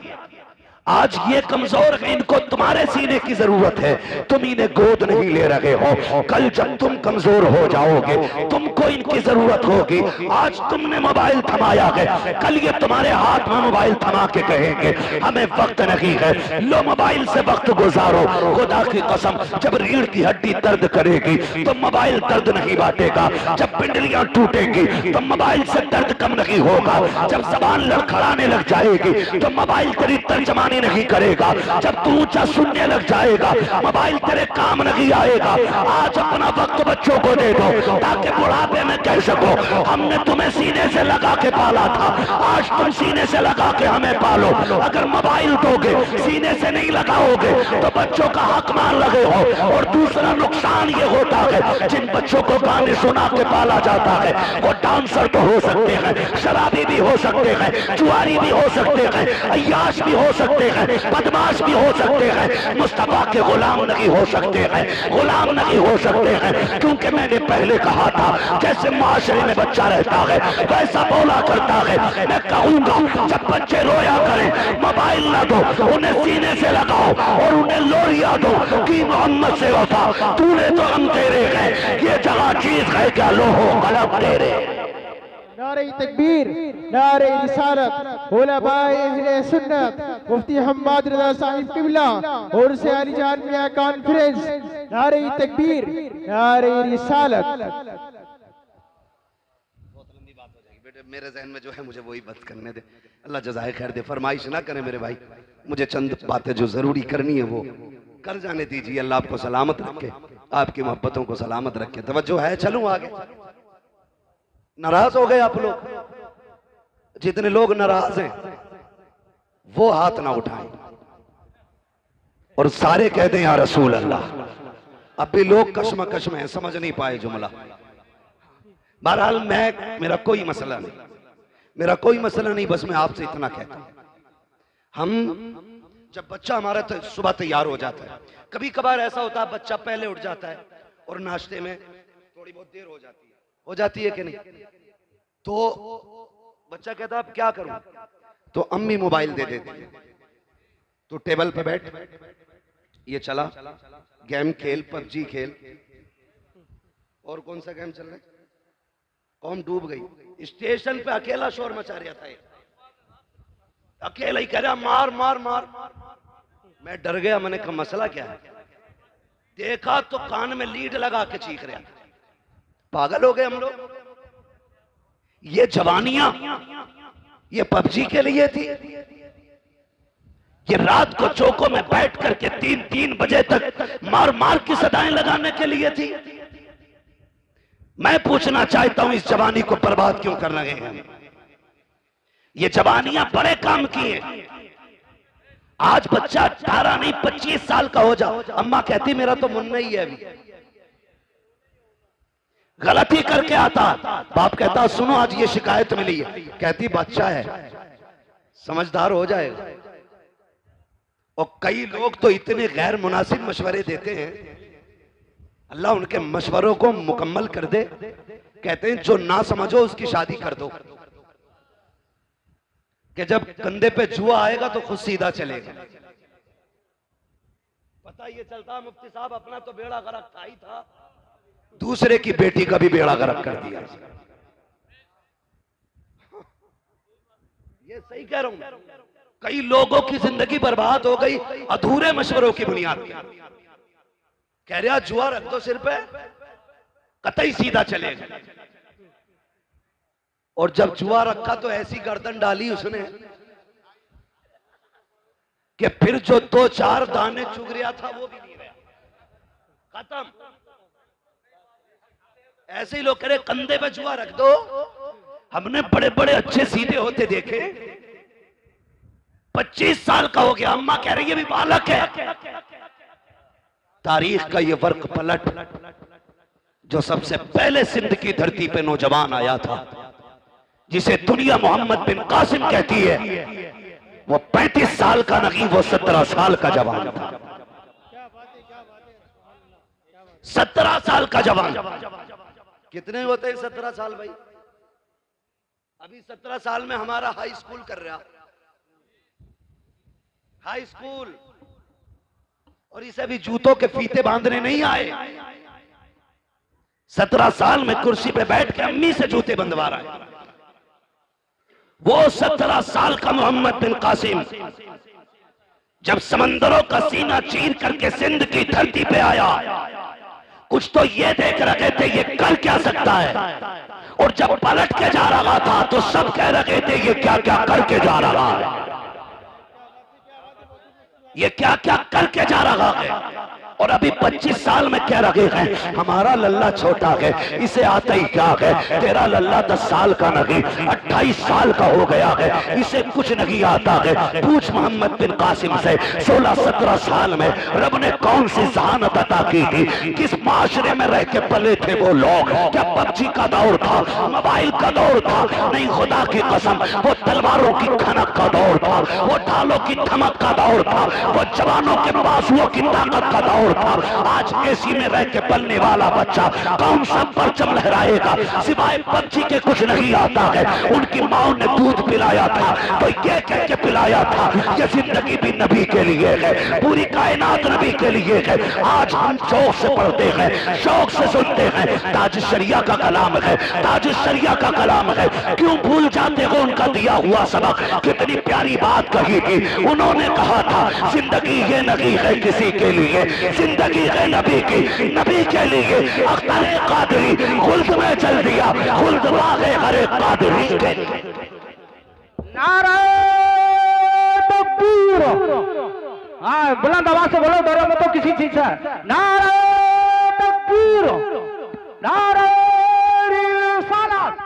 आज ये कमजोर है, इनको तुम्हारे सीने की जरूरत है, तुम इन्हें गोद नहीं ले रहे हो। कल जब तुम कमजोर हो जाओगे, तुमको इनकी जरूरत होगी। आज तुमने मोबाइल थमाया है, कल ये तुम्हारे हाथ में मोबाइल थमा के कहेंगे हमें वक्त नहीं है, लो मोबाइल से वक्त गुजारो। खुदा की कसम, जब रीढ़ की हड्डी दर्द करेगी तो मोबाइल दर्द नहीं बांटेगा। जब पिंडलियां टूटेंगी तो मोबाइल से दर्द कम नहीं होगा। जब जबान लड़खड़ाने लग जाएगी तो मोबाइल तेरी तर्जमानी नहीं करेगा। जब तू ऊंचा सुनने लग जाएगा, मोबाइल तेरे काम नहीं आएगा। आज अपना वक्त बच्चों को दे दो ताकि बुढ़ापे में कह सको हमने तुम्हें सीने से लगा के पाला था, आज तुम सीने से लगा के हमें पालो। अगर मोबाइल दोगे, सीने से नहीं लगाओगे तो बच्चों का हक मार लगे हो। और दूसरा नुकसान ये होता है, जिन बच्चों को गाने सुना के पाला जाता है वो डांसर तो हो सकते हैं, शराबी भी हो सकते हैं, जुआरी भी हो सकते हैं, अय्याश भी हो सकते हैं, बदमाश भी हो सकते हैं, मुस्तफा के गुलाम नहीं हो सकते हैं, गुलाम नहीं हो सकते हैं। क्योंकि मैंने पहले कहा था जैसे माशरे में बच्चा रहता है वैसा बोला करता है। मैं कहूंगा जब बच्चे रोया करें, मोबाइल ना दो, उन्हें सीने से लगाओ और उन्हें लोरिया दो कि मोहम्मद से वफा, तूने तो हम तेरे हैं, ये जगह चीज है क्या, लोहो कलम तेरे। नारे तकबीर, नारे रिसालत, उलमाए अहले सुन्नत, मुफ्ती हम्माद रज़ा साहिब किबला और से अली जान मियां कॉन्फ्रेंस। नारे तकबीर, नारे रिसालत। बहुत लंबी बात हो जाएगी बेटे, मेरे जहन में जो है मुझे वही बात करने दे। अल्लाह जज़ाए खैर दे, फरमाइश ना करें मेरे भाई। मुझे चंद बातें जो जरूरी करनी है वो कर जाने दीजिए। अल्लाह आपको सलामत रखे, आपकी मोहब्बतों को सलामत रखे। तवज्जो है, चलूं आगे। नाराज हो गए आप लोग? जितने लोग नाराज हैं वो हाथ ना उठाएं और सारे कह दें या रसूल अल्लाह। अब भी लोग कश्मकश में हैं, समझ नहीं पाए जुमला। बहरहाल मेरा कोई मसला नहीं, मेरा कोई मसला नहीं, बस मैं आपसे इतना कहता हूं, हम जब बच्चा हमारा सुबह तैयार हो जाता है, कभी कभार ऐसा होता है बच्चा पहले उठ जाता है और नाश्ते में थोड़ी बहुत देर हो जाती है कि नहीं, तो बच्चा कहता है अब क्या करूं, तो अम्मी मोबाइल दे देती है। तो टेबल पे बैठ, ये चला गेम खेल, पबजी खेल, और कौन सा गेम चल रहा है, कौन डूब गई। स्टेशन पे अकेला शोर मचा रहा था, अकेला ही कह रहा मार मार मार। मैं डर गया, मैंने कहा मसला क्या है। देखा तो कान में लीड लगा के चीख रहा था। पागल हो गए हम लोग। ये जवानियां ये पबजी के लिए थी, ये रात को चौकों में बैठ करके 3-3 बजे तक मार मार की सदाएं लगाने के लिए थी। मैं पूछना चाहता हूं इस जवानी को बर्बाद क्यों कर रहे हैं। ये जवानियां बड़े काम की हैं। आज बच्चा 18 नहीं 25 साल का हो जाओ, अम्मा कहती मेरा तो मुन्ना ही है, अभी गलती करके आता, बाप कहता सुनो आज ये शिकायत मिली है, कहती बच्चा है समझदार हो जाएगा। और कई लोग तो इतने गैर मुनासिब मशवरे देते हैं अल्लाह उनके मशवरों को मुकम्मल कर दे। कहते हैं जो ना समझो उसकी शादी कर दो, कि जब कंधे पे जुआ आएगा तो खुद सीधा चलेगा। पता ये चलता मुफ्ती साहब अपना तो बेड़ा गर्क था ही था, दूसरे की बेटी का भी बेड़ा गर्क कर दिया। ये सही कह रहा हूं। कई लोगों की जिंदगी बर्बाद हो गई अधूरे मशवरों की बुनियाद पर। कह रहा जुआ रख दो सिर पे, कतई सीधा चलेगा। और जब जुआ रखा तो ऐसी गर्दन डाली उसने कि फिर जो 2-4 दाने चुग रहा था वो भी नहीं रहा, खत्म। ऐसे ही लोग कह रहे कंधे पे जुआ रख दो। हमने बड़े बड़े अच्छे सीधे होते देखे, 25 साल का हो गया, अम्मा कह रही है भी बालक है। तारीख का ये वर्क पलट, जो सबसे पहले सिंध की धरती पे नौजवान आया था, जिसे दुनिया मोहम्मद बिन कासिम कहती है, वो 35 साल का नहीं, वो 17 साल का जवान था। 17 साल का जवान। कितने होते हैं 17 साल भाई? अभी 17 साल में हमारा हाई स्कूल कर रहा, हाई स्कूल, और इसे भी जूतों के फीते बांधने नहीं आए। 17 साल में कुर्सी पे बैठ के अम्मी से जूते बंधवा रहा है। वो 17 साल का मोहम्मद बिन कासिम जब समंदरों का सीना चीर करके सिंध की धरती पे आया, कुछ तो ये देख रहे थे ये कर क्या सकता है, और जब पलट के जा रहा था तो सब कह रहे थे ये क्या क्या करके जा रहा है, ये क्या क्या करके जा रहा है। और अभी 25 साल में कह रहे हैं हमारा लल्ला छोटा है, इसे आता ही क्या है, तेरा लल्ला 10 साल का नहीं 28 साल का हो गया है, इसे कुछ नहीं आता है। पूछ मोहम्मद बिन कासिम से 16-17 साल में रब ने कौन सी जहानत अता की थी, किस माशरे में रह के पले थे वो लोग। क्या पबजी का दौर था, मोबाइल का दौर था? नहीं, खुदा की कसम वो तलवारों की खनक का दौर था, वो ढालों की धमक का दौर था, वो जवानों के बाजुओं की ताकत का दौर था। आज एसी में रह के पलने वाला बच्चा कौन सा परचम लहराएगा, सिवाय पबजी के कुछ नहीं आता है। उनकी माओ ने दूध पिलाया था तो ये कह के पिलाया था ये जिंदगी भी नबी के लिए है, पूरी कायनात नबी के लिए है। आज हम शौक से पढ़ते हैं, शौक से सुनते हैं, ताज शरिया का कलाम है, ताज शरिया का कलाम है। क्यों भूल जाते हो उनका दिया हुआ सबक? कितनी प्यारी बात कही थी उन्होंने। कहा था जिंदगी ये नहीं है किसी के लिए, जिंदगी है नबी की, नबी के लिए। अख्तर कादरी खुल्द में चल दिया, खुल्द वागे हरे कादरी के। नारे तकबीर, हाँ बुलंद आवाज से बोलो, डरो मत तो किसी चीज से। नारे तकबीर, नारे रिसालत,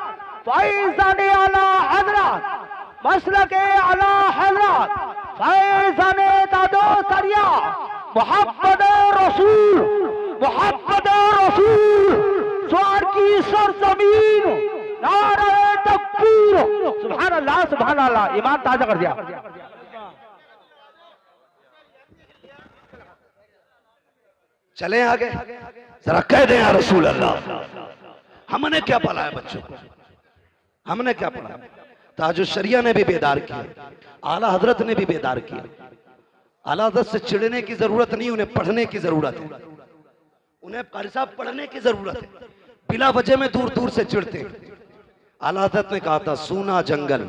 फैज़ाने आला हज़रत, मसलके आला हज़रत, फैज़ाने दादो सरिया, मोहम्मद रसूल, मोहम्मद रसूल, स्वार की सरजमीन, नारे तकबीर, सुभान अल्लाह, सुभान अल्लाह। ईमान ताजा कर दिया। चले आगे, जरा कह दें या रसूल अल्लाह। हमने क्या पढ़ाया बच्चों को, हमने क्या पढ़ाया? ताजुश शरिया ने भी बेदार किया, आला हजरत ने भी बेदार किया। आला हजरत से चिढ़ने की जरूरत नहीं, उन्हें पढ़ने की जरूरत है। उन्हें कारी साहब पढ़ने की जरूरत है, बिला वजह में दूर दूर से चिढ़ते। आला हजरत ने कहा था सूना जंगल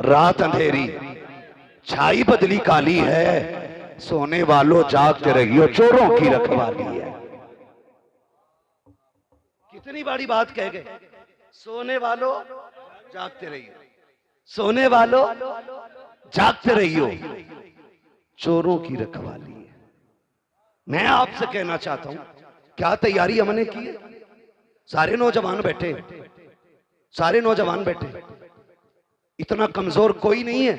रात अंधेरी, छाई बदली काली है, सोने वालों जागते रहियो, चोरों की रखवाली है। कितनी बड़ी बात कह गए, सोने वालों जागते रहियो, सोने वालों जागते रहियो, चोरों की रखवाली है। मैं आपसे कहना चाहता हूं क्या तैयारी हमने की है? सारे नौजवान बैठे, सारे नौजवान बैठे, इतना कमजोर कोई नहीं है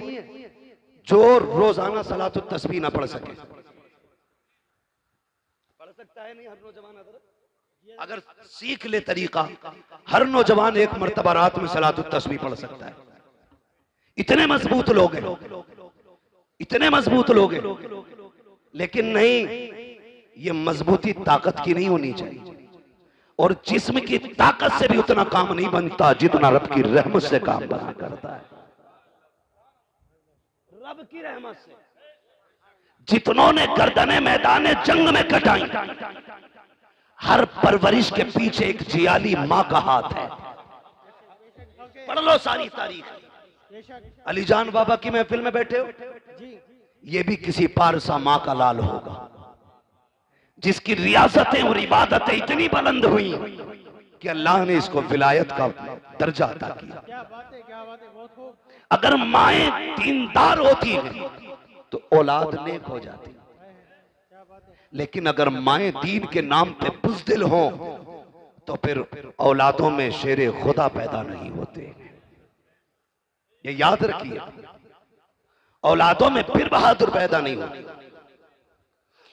जो रोजाना सलातुत तस्बीह ना पढ़ सके। पढ़ सकता है नहीं हर नौजवान? अगर सीख ले तरीका, हर नौजवान एक मर्तबा रात में सलातुत तस्बीह पढ़ सकता है। इतने मजबूत लोग हैं, इतने मजबूत लोग हैं, लेकिन नहीं, ये मजबूती ताकत की नहीं होनी चाहिए, और जिस्म की ताकत से भी उतना काम नहीं बनता जितना रब की रहमत से काम बना करता है। रब की रहमत से जितनों ने गर्दने मैदान जंग में कटाई, हर परवरिश के पीछे एक जियाली मां का हाथ है। पढ़ लो सारी तारीख। अलीजान बाबा की महफिल में बैठे हो, ये भी किसी पारसा मां का लाल होगा जिसकी रियासतें और इबादतें इतनी बुलंद हुई कि अल्लाह ने इसको विलायत का दर्जा अता किया। क्या बात है, क्या बात है, बहुत खूब। अगर माएं दीनदार होती हैं तो औलाद नेक हो जाती, लेकिन अगर माएं दीन के नाम पे बुज़दिल हों तो फिर औलादों में शेरे खुदा पैदा नहीं होते। ये याद रखिए, औलादों में फिर बहादुर पैदा नहीं होती।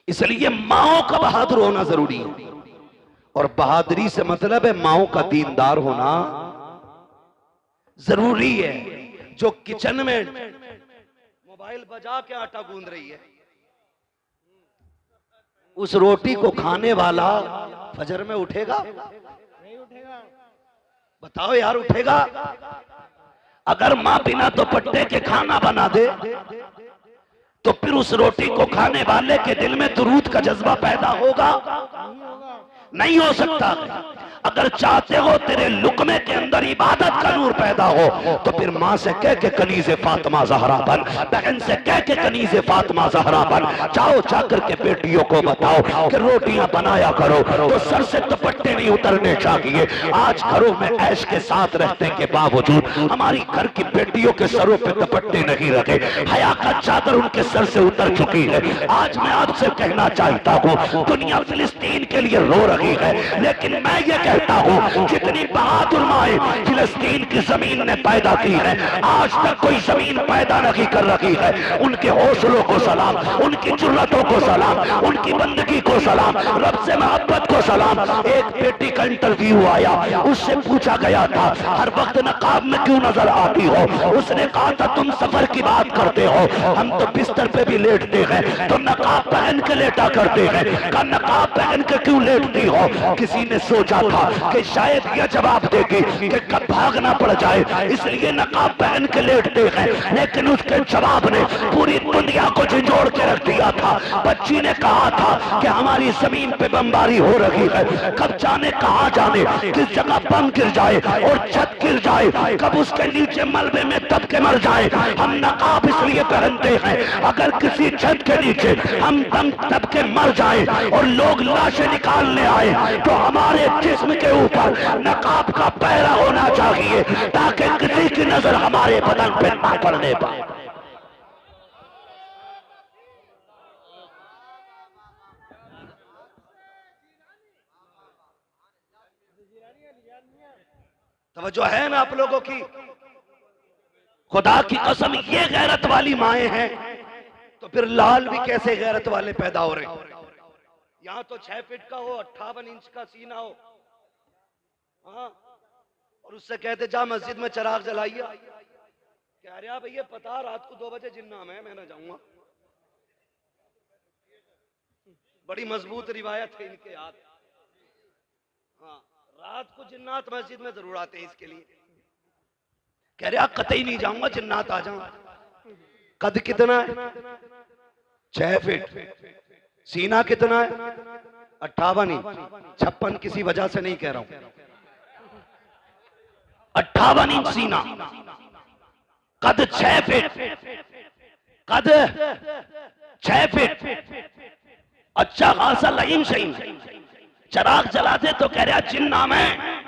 इसलिए माओं का बहादुर होना जरूरी है, और बहादुरी से मतलब है माओं का दीनदार होना जरूरी है। जो किचन में मोबाइल बजा के आटा गूंद रही है, उस रोटी को खाने वाला फजर में उठेगा? नहीं उठेगा। बताओ यार, उठेगा? अगर मां बिना दुपट्टे के खाना बना दे तो फिर उस रोटी को खाने वाले के दिल में दुरूद का जज्बा पैदा होगा? नहीं हो सकता। अगर चाहते हो तेरे लुकमे के अंदर इबादत का नूर पैदा हो तो फिर माँ से कह के कनीज़े फातिमा ज़हरा बन, बहन से कह के कनीज़े फातिमा ज़हरा बन। जाओ जाकर के बेटियों को बताओ कि रोटियां बनाया करो तो सर से दुपट्टे नहीं उतरने चाहिए। आज घरों में ऐश के साथ रहने के बावजूद हमारी घर की बेटियों के सरों पे दुपट्टे नहीं रखे, हया का चादर उनके सर से उतर चुकी है। आज मैं आपसे कहना चाहता हूँ, दुनिया फिलिस्तीन के लिए रो रही है, लेकिन मैं ये कहता हूं जितनी बहादुर माएं फिलिस्तीन की जमीन ने पैदा की है, आज तक कोई जमीन पैदा नहीं कर रही है। उनके हौसलों को सलाम, उनकी जुर्रतों को सलाम, उनकी बंदगी को सलाम, रब से मोहब्बत को सलाम। एक बेटी का इंटरव्यू आया, उससे पूछा गया था हर वक्त नकाब में क्यों नजर आती हो? उसने कहा था तुम सफर की बात करते हो, हम तो बिस्तर पे भी लेटते हैं, तो नकाब पहन के लेटा करते हैं। का नकाब पहन के क्यों लेटती हो? किसी ने सोचा था कि शायद यह जवाब देगी कि कब भागना पड़ जाए, इसलिए नकाब पहन के लेटते हैं, लेकिन उसके जवाब ने पूरी दुनिया को झंझोड़ के रख दिया था। बच्ची ने कहा था कि हमारी जमीन पे बमबारी हो रही है, कब जाने कहां जाने किस जगह बम गिर जाए और छत गिर जाए, कब उसके नीचे मलबे में दब के मर जाए। हम नकाब इसलिए पहनते हैं अगर किसी छत के नीचे हम दम दब के मर जाए और लोग लाशें निकालने आए तो हमारे जिस्म के ऊपर नकाब का पहरा होना चाहिए ताकि किसी की नजर हमारे बदन पे ना पड़ने पाए। तवज्जो है ना आप लोगों की? खुदा की कसम, ये गैरत वाली माएं हैं तो फिर लाल भी कैसे गैरत वाले पैदा हो रहे हैं। यहाँ तो 6 फीट का हो, 58 इंच का सीना हो, हाँ, और उससे कहते जा मस्जिद में चिराग जलाइए। कह रहा भैया पता रात को 2 बजे जिन्नाम है, मैं ना जाऊंगा। बड़ी मजबूत रिवायत है इनके याद। हाँ, रात को जिन्नात मस्जिद में जरूर आते हैं इसके लिए। कह रहे कतई नहीं जाऊंगा, जिन्नात आ जाऊंगा। कद कितना है? 6 फीट। सीना कितना है? 58 इंच। 56 किसी वजह से नहीं कह रहा हूं, 58 इंच सीना, कद 6 फीट, कद 6 फीट। अच्छा खासा लहीम शहीम, चिराग जलाते तो कह रहा जिन्ना में।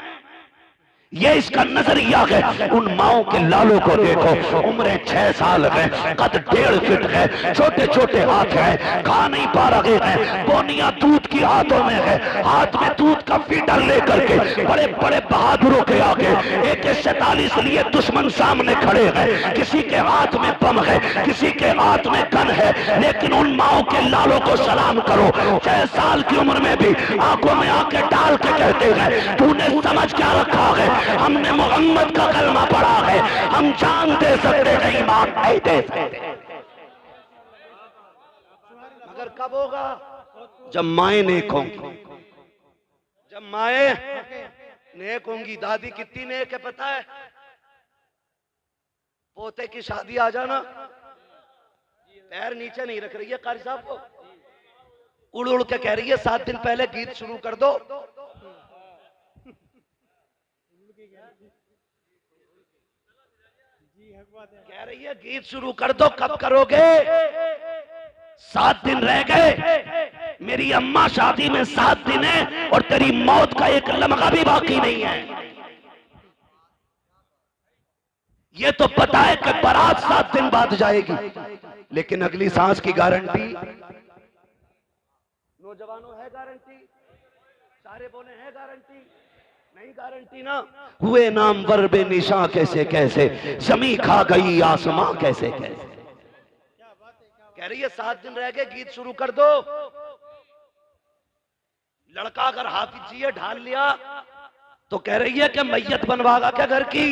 ये इसका नजरिया है। उन माओं के लालों को देखो, उम्र 6 साल है, कद 1.5 फीट है, छोटे छोटे हाथ हैं, खा नहीं पा रहे हैं, बोनिया दूध की हाथों में है, हाथ में दूध का फीडर लेकर के बड़े बड़े बहादुरों के आगे AK-47 लिए दुश्मन सामने खड़े हैं। किसी के हाथ में बम है, किसी के हाथ में गन है, लेकिन उन माओं के लालों को सलाम करो। 6 साल की उम्र में भी आंखों में आंखें डाल के कहते हैं तूने समझ क्या रखा है, हमने मोहम्मद का कलमा पढ़ा है, हम जान दे सकते हैं, ईमान नहीं दे सकते। मगर कब होगा? जब माए नेक होंगी, जब माए नेक होंगी। दादी कितनी नेक है पता है? पोते की शादी आ जाना, पैर नीचे नहीं रख रही है कारी साहब को, उड़ उड़ के कह रही है 7 दिन पहले गीत शुरू कर दो। कह रही है गीत शुरू कर दो, कब करोगे? 7 दिन रह गए, मेरी अम्मा शादी में 7 दिन है और तेरी मौत का एक लम्हा भी बाकी नहीं है। ये तो पता है कि बारात 7 दिन बाद जाएगी, लेकिन अगली सांस की गारंटी नौजवानों है गारंटी? सारे बोले है गारंटी? नहीं गारंटी ना। हुए नाम वर बे निशा कैसे कैसे, जमी खा गई आसमां कैसे कैसे। कह रही है 7 दिन रह गए, गीत शुरू कर दो। लड़का अगर हाफिज जी ढाल लिया तो कह रही है कि मैयत बनवागा क्या घर की?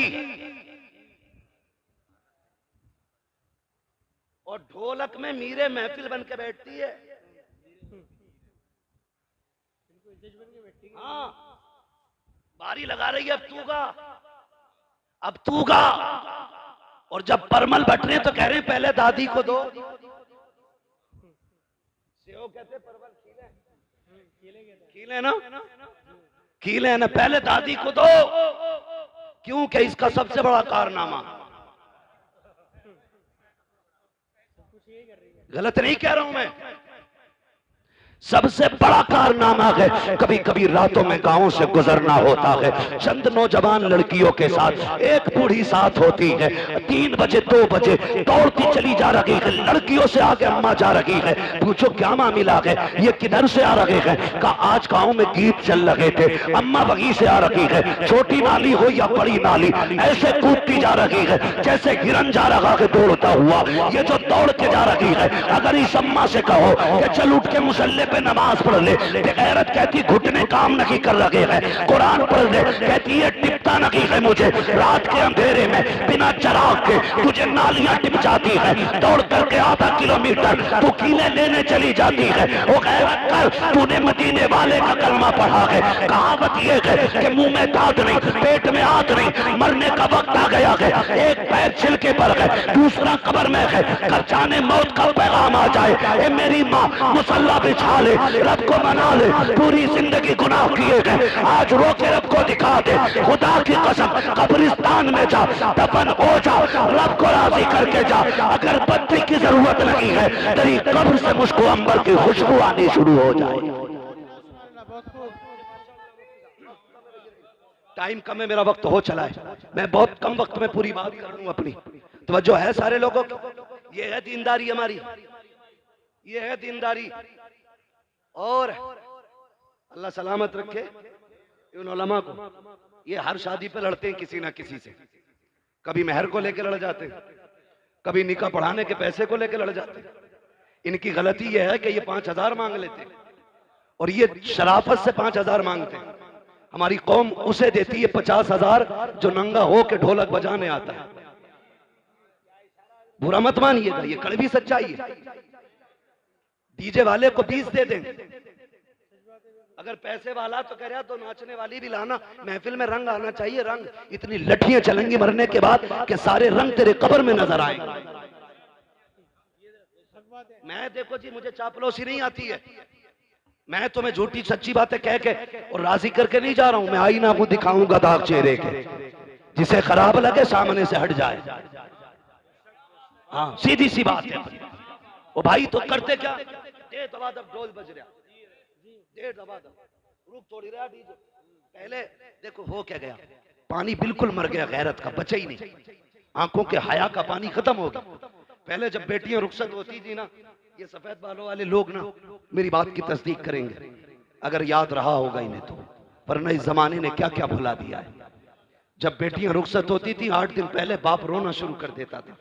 और ढोलक में मीरे महफिल बन के बैठती है। हाँ, बारी लगा रही है, अब तू गा, अब तू गा। और जब परमल बट रहे तो कह रहे हैं पहले दादी को दो। सेव कहते परवल खीले ना, खीले ना, पहले दादी को दो। क्यों? कि इसका सबसे बड़ा कारनामा, गलत नहीं कह रहा हूं मैं, सबसे बड़ा कारनामा है। कभी कभी रातों में गांवों से गुजरना होता है, चंद नौजवान लड़कियों के साथ, एक बूढ़ी साथ होती है। 3 बजे 2 बजे दौड़ती चली जा रही है, लड़कियों से आगे अम्मा जा रही है। पूछो क्या मामला है? ये किधर से आ रहे हैं? का आज गांव में गीत चल रहे थे, अम्मा वहीं से आ रही है। छोटी नाली हो या बड़ी नाली, ऐसे कूदती जा रही है जैसे हिरन जा रहा है दौड़ता हुआ। ये जो दौड़ के जा रही है, अगर इस अम्मा से कहो कि चल उठ के मुसल्ले पे नमाज पढ़ ले, गैरत कहती घुटने काम नहीं कर रहे हैं। कुरान पढ़ ले, कहती है टिपता नहीं है मुझे। रात के अंधेरे में बिना चराग के तुझे नालियां टिप जाती है। दौड़ करके आधा किलोमीटर तू कीले लेने चली जाती है। वो गैरत कर, तूने मदीने वाले का कलमा पढ़ा है। कहावत ये है कि मुंह में दांत नहीं, पेट में आग नहीं, मरने का वक्त आ गया है। एक पैर छिलके पर है, दूसरा कब्र में है। कब जाने मौत का पैगाम आ जाए। ए मेरी माँ मुसल्ला बिछा ले, रब को मना ले, पूरी जिंदगी गुनाह किए गए, आज रो के रब को दिखा दे। खुदा की कसम कब्रिस्तान में जा, दफन हो जा, रब को राजी करके जा। अगर बत्ती की जरूरत नहीं है, तेरी कब्र से मुझको अंबर की खुशबू आनी शुरू हो जाए। टाइम कम है, मेरा वक्त हो चला है, मैं बहुत कम वक्त में पूरी बात कर लूं अपनी। तवज्जो है सारे लोगों की? ये है दीनदारी हमारी, ये है दीनदारी। और अल्लाह सलामत रखे इन उलमा को। ये हर शादी पे लड़ते हैं किसी ना किसी से, कभी मेहर को लेकर लड़ जाते हैं, कभी निकाह पढ़ाने के पैसे को लेकर लड़ जाते हैं। इनकी गलती यह है कि ये 5000 मांग लेते हैं और ये शराफत से 5000 मांगते हैं। हमारी कौम उसे देती है 50,000 जो नंगा हो के ढोलक बजाने आता है। बुरा मत मानिएगा, ये कड़वी सच्चाई है। डीजे वाले को 20 दे दें, अगर पैसे वाला तो कह रहा तो नाचने वाली भी लाना। महफिल में रंग आना चाहिए, रंग। इतनी लठियां चलेंगी मरने के बाद कि सारे रंग तेरे कब्र में नजर आएंगे। मैं देखो जी, मुझे चापलूसी नहीं आती है, मैं तुम्हें झूठी सच्ची बातें कह के और राजी करके नहीं जा रहा हूं। मैं आईना को दिखाऊंगा दाग चेहरे के, जिसे खराब लगे सामने से हट जाए। हाँ, सीधी सी बात है। वो भाई तो करते क्या, दे दबा दब ढोल बज रहा, दे दबा दब, रुक थोड़ी रहा डीजे। पहले देखो हो क्या गया, पानी बिल्कुल मर गया, गैरत का बचा ही नहीं। आंखों के हया का पानी खत्म हो गया। पहले जब बेटियां रुखसत होती थी ना, ये सफेद बालों वाले लोग ना मेरी बात की तस्दीक करेंगे अगर याद रहा होगा इन्हें तो, वरना इस जमाने ने क्या क्या भुला दिया है। जब बेटियां रुखसत होती थी 8 दिन पहले बाप रोना शुरू कर देता था।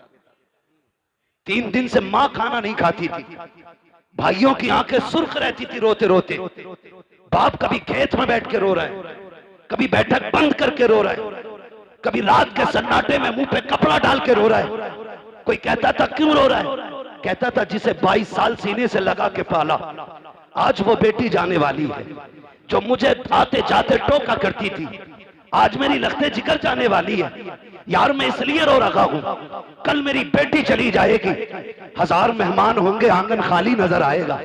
3 दिन से मां खाना नहीं खाती थी, भाइयों की आंखें सुर्ख रहती थी रोते रोते। बाप कभी खेत में बैठ के रो रहा है, कभी बैठक बंद करके रो रहा है, कभी रात के सन्नाटे में मुंह पे कपड़ा डाल के रो रहा है। कोई कहता था क्यों रो रहा है, कहता था जिसे 22 साल सीने से लगा के पाला, आज वो बेटी जाने वाली है जो मुझे आते जाते टोका करती थी, आज मेरी लख्ते जिगर जाने वाली है। यार मैं इसलिए रो रहा हूं, कल मेरी बेटी चली जाएगी, 1000 मेहमान होंगे, आंगन खाली नजर आएगा,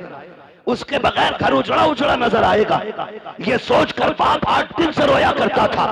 उसके बगैर घर उजड़ा उजड़ा नजर आएगा। ये सोचकर बाप 8 दिन से रोया करता था।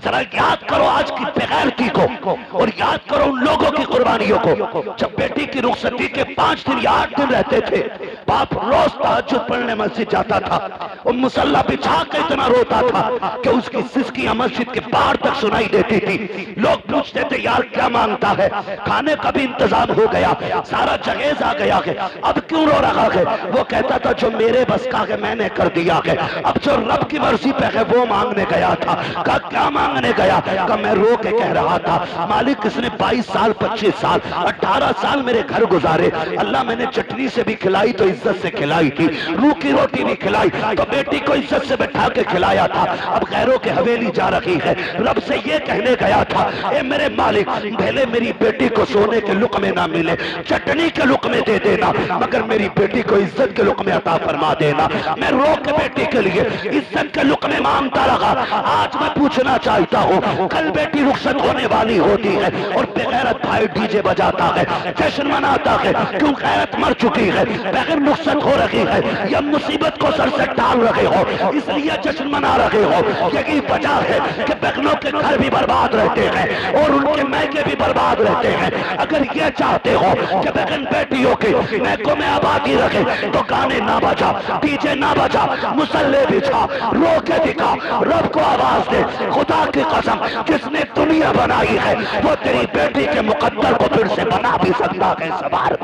जरा याद करो आज की बेगैरती को और याद करो उन लोगों की कुर्बानियों को। जब बेटी की रुखसती के 5 दिन या 8 दिन रहते थे, बाप रोज तहज्जुद पढ़ने मस्जिद जाता था और मुसल्ला बिछा के इतना रोता था कि उसकी सिसकियां मस्जिद के बाहर तक सुनाई देती थी। लोग पूछते थे यार क्या मांगता है, खाने का भी इंतजाम हो गया, सारा जहेज आ गया है, अब क्यों रो रहा है? वो कहता था जो मेरे बस का है मैंने कर दिया है, अब जो रब की मर्जी पे है वो मांगने गया था। कहा क्या मांगने गया? कहा मैं रो के कह रहा था मालिक इसने 22 साल 25 साल 18 साल मेरे घर गुजारे, अल्लाह मैंने चटनी से भी खिलाई तो इज्जत से खिलाई थी, रूखी रोटी भी खिलाई तो बेटी को इज्जत से बैठा के खिलाया था, अब गैरों के हवेली जा रही है, रब से ये कहने गया था ए मेरे मालिक पहले मेरी बेटी को सोने के लुक़मे ना मिले, चटनी के लुक़मे दे देना, मगर मेरी बेटी को इज्जत के लुक़मे अता फरमा देना। मैं रो के बेटी के लिए इज्जत के लुक़मे मांगता रहा। आज मैं पूछना चाहता हूँ कल बेटी रुखसत होने वाली होती है और बेगैरत भाई डीजे बजाता है, जश्न मनाता है, क्यों गैरत मर चुकी है, बगैर रुखसत हो रही है, या मुसीबत को सर से डाल रहे हो इसलिए जश्न मना रहे हो। यही वजह है कि बहनों के घर भी बर्बाद रहते हैं और उनके मैके भी बर्बाद रहते हैं। अगर ये चाहते हो कि बहन बेटियों के मैकों में आबादी रखे तो गाने ना बजा, डीजे ना बजा, मुसल्ले बिछा, रो के दिखा, रब को आवाज दे। खुदा की कसम जिसने दुनिया बनाई है वो तेरी बेटी के मुकद्दर को फिर से बना भी सकता है। सवार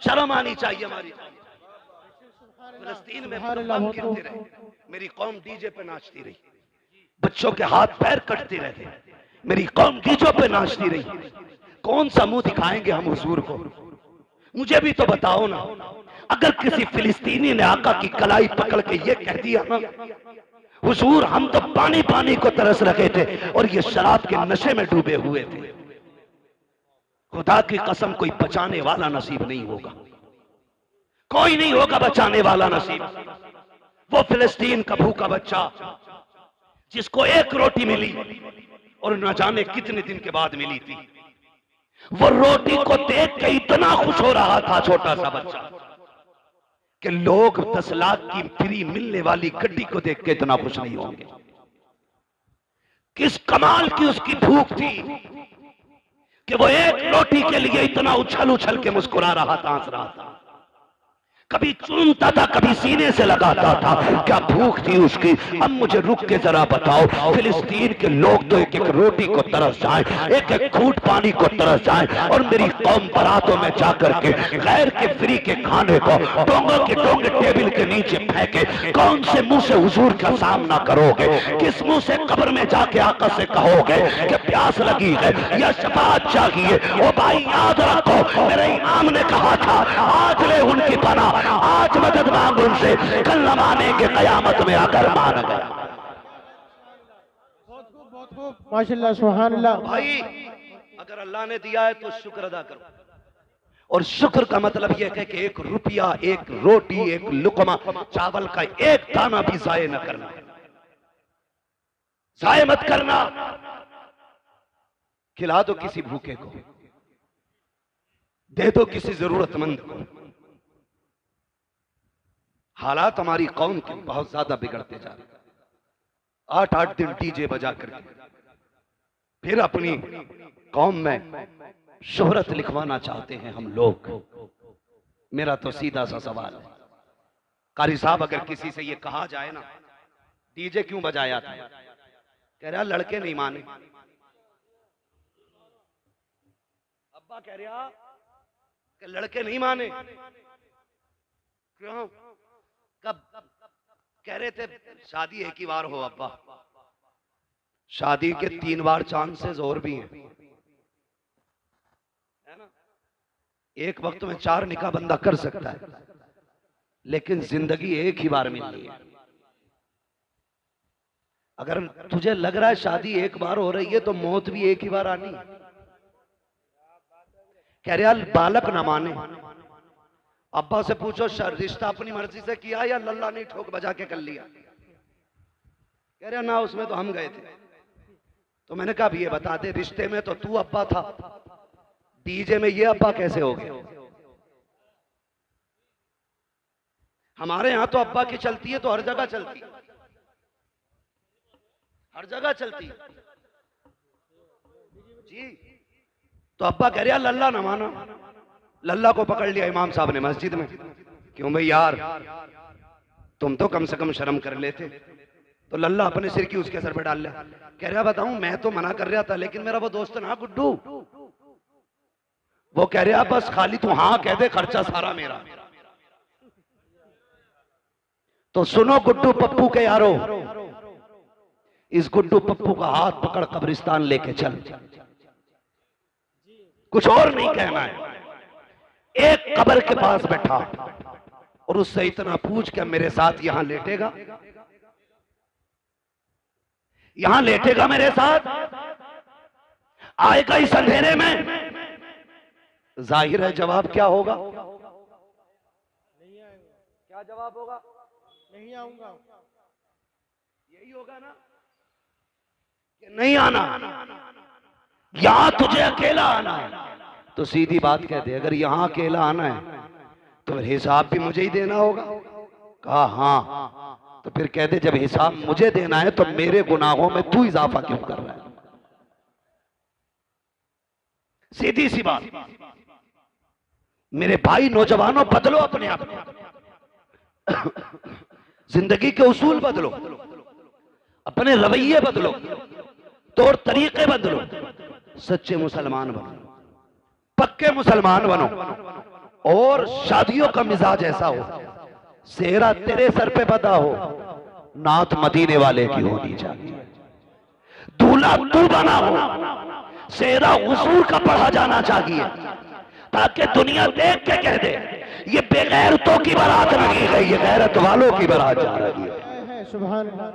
शर्म आनी चाहिए हमारी। फिलिस्तीन में बम गिरते रहे, मेरी कौम डीजे पे नाचती रही, बच्चों के हाथ पैर कटते रहे, मेरी कौम डीजों पे नाचती रही। कौन सा मुंह दिखाएंगे हम हुजूर को? मुझे भी तो बताओ ना। अगर किसी फिलिस्तीनी ने आका की कलाई पकड़ के ये कह दिया ना हुजूर हम तो पानी पानी को तरस रहे थे और ये शराब के नशे में डूबे हुए थे, खुदा की कसम कोई बचाने वाला नसीब नहीं होगा, कोई नहीं होगा बचाने वाला नसीब। वो फिलिस्तीन का भूखा बच्चा जिसको एक रोटी मिली और न जाने कितने दिन के बाद मिली थी, वो रोटी को देख के इतना खुश हो रहा था छोटा सा बच्चा कि लोग 10 लाख की फ्री मिलने वाली गड्डी को देख के इतना खुश नहीं होंगे। किस कमाल की उसकी भूख थी कि वो एक रोटी के लिए इतना उछल उछल के मुस्कुरा रहा था, हंस रहा था, कभी चूमता था कभी सीने से लगाता था। क्या भूख थी उसकी। अब मुझे रुक के जरा बताओ, फिलिस्तीन के लोग तो एक एक रोटी को तरस जाएं, एक एक घूंट पानी को तरस जाएं, और मेरी कौम बारातों में जाकर के गैर के फ्री के खाने को डोंगे के डोंगे टेबल के नीचे फेंके। कौन से मुंह से हुजूर का सामना करोगे? किस मुंह से कब्र में जाके आका से कहोगे कि प्यास लगी है या शफाअत चाहिए? ओ भाई याद रखो, मेरे इमाम ने कहा था आज ले उनकी पनाह, आज मदद मांग उनसे, कल न मानेंगे कयामत में अगर मान गया। माशाल्लाह सुभान अल्लाह। भाई अगर अल्लाह ने दिया है तो शुक्र अदा करो, और शुक्र का मतलब यह है कि 1 रुपया, 1 रोटी, 1 लुकमा चावल का 1 दाना भी जाये न करना, जाये मत करना। खिला दो किसी भूखे को, दे दो किसी जरूरतमंद को। हालात हमारी कौम के बहुत ज्यादा बिगड़ते जा रहे। 8-8 दिन डीजे बजा करके फिर अपनी कौम में शोहरत लिखवाना चाहते हैं हम लोग। मेरा तो सीधा सा सवाल है, कारी साहब अगर किसी से ये कहा जाए ना डीजे क्यों बजाया था, कह रहा लड़के नहीं माने। अब्बा कह रहा कि लड़के नहीं माने, क्यों? कब? कह रहे थे शादी एक ही बार हो अब्बा, शादी के 3 बार चांसेस और भी हैं, है ना? एक वक्त में 4 निकाह बंदा कर सकता है, लेकिन जिंदगी एक ही बार मिलनी है। अगर तुझे लग रहा है शादी एक बार हो रही है तो मौत भी एक ही बार आनी है। कह रहे बालक ना माने, अब्बा से पूछो रिश्ता अपनी मर्जी से किया या लल्ला ने ठोक बजा के कर लिया? कह रहे ना, उसमें तो हम गए थे। तो मैंने कहा ये बता दे, रिश्ते में तो तू अब्बा था, डीजे में ये अब्बा कैसे हो गया? हमारे यहां तो अब्बा की चलती है तो हर जगह चलती है, हर जगह चलती है जी। तो अब्बा कह रहा लल्ला ना माना, लल्ला को पकड़ लिया इमाम साहब ने मस्जिद में। क्यों भाई यार, तुम तो कम से कम शर्म कर लेते। तो लल्ला अपने सिर की उसके सर पे डाल लिया। कह रहा बताऊं, मैं तो मना कर रहा था, लेकिन मेरा वो दोस्त ना गुड्डू, वो कह रहा बस खाली तू हाँ कह दे, खर्चा सारा मेरा। तो सुनो गुड्डू पप्पू के यारो, इस गुड्डू पप्पू का हाथ पकड़ कब्रिस्तान लेके चल, कुछ और नहीं कहना है। एक कब्र के पास बैठा और उससे इतना पूछ के मेरे साथ यहां लेटेगा, यहां लेटेगा मेरे साथ, आएगा इस अंधेरे में? जाहिर है जवाब क्या होगा? क्या जवाब होगा? नहीं आऊंगा। यही होगा ना कि नहीं आना, यहां तुझे अकेला आना है। तो सीधी बात कहते, अगर यहां अकेला आना है तो फिर हिसाब भी मुझे ही देना होगा। कहा हाँ। तो फिर कहते जब हिसाब मुझे देना है तो मेरे गुनाहों में तू इजाफा क्यों कर रहा है? सीधी सी बात। मेरे भाई नौजवानों, बदलो अपने आप, जिंदगी के उसूल बदलो, अपने रवैये बदलो, तौर तरीके बदलो, सच्चे मुसलमान बनो, पक्के मुसलमान बनो। और शादियों का मिजाज ऐसा हो, सेहरा तेरे सर पे बदा हो, नात मदीने वाले की होनी चाहिए। दूल्हा तू बना हो, सेहरा हुजूर का पढ़ा जाना चाहिए, ताकि दुनिया देख के कह दे ये बेगैरतों की बारात नहीं है, ये गैरत वालों की बारात जा रही है। सुभान अल्लाह,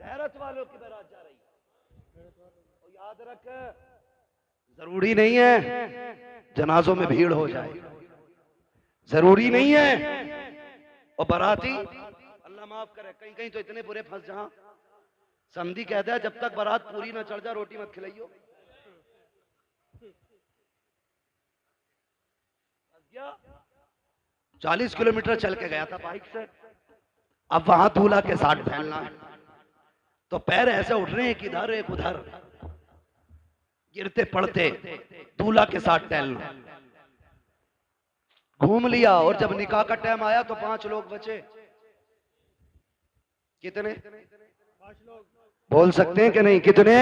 गैरत वालों की बारात जा रही है। तो याद रख, जरूरी नहीं है जनाजों में भीड़ हो जाए, जरूरी नहीं है। और बाराती, अल्लाह माफ करे, कहीं कहीं तो इतने बुरे फंस जहां समधी कहता है जब तक बारात पूरी ना चढ़ जाए रोटी मत खिलाइयो। 40 किलोमीटर चल के गया था बाइक से, अब वहां दूल्हा के साथ फैलना है, तो पैर ऐसे उठ रहे हैं कि इधर एक उधर, गिरते पड़ते दूल्हा के साथ टहलना। घूम लिया और जब निकाह का टाइम आया तो 5 लोग बचे। कितने? 5 लोग बोल सकते हैं कि नहीं? कितने?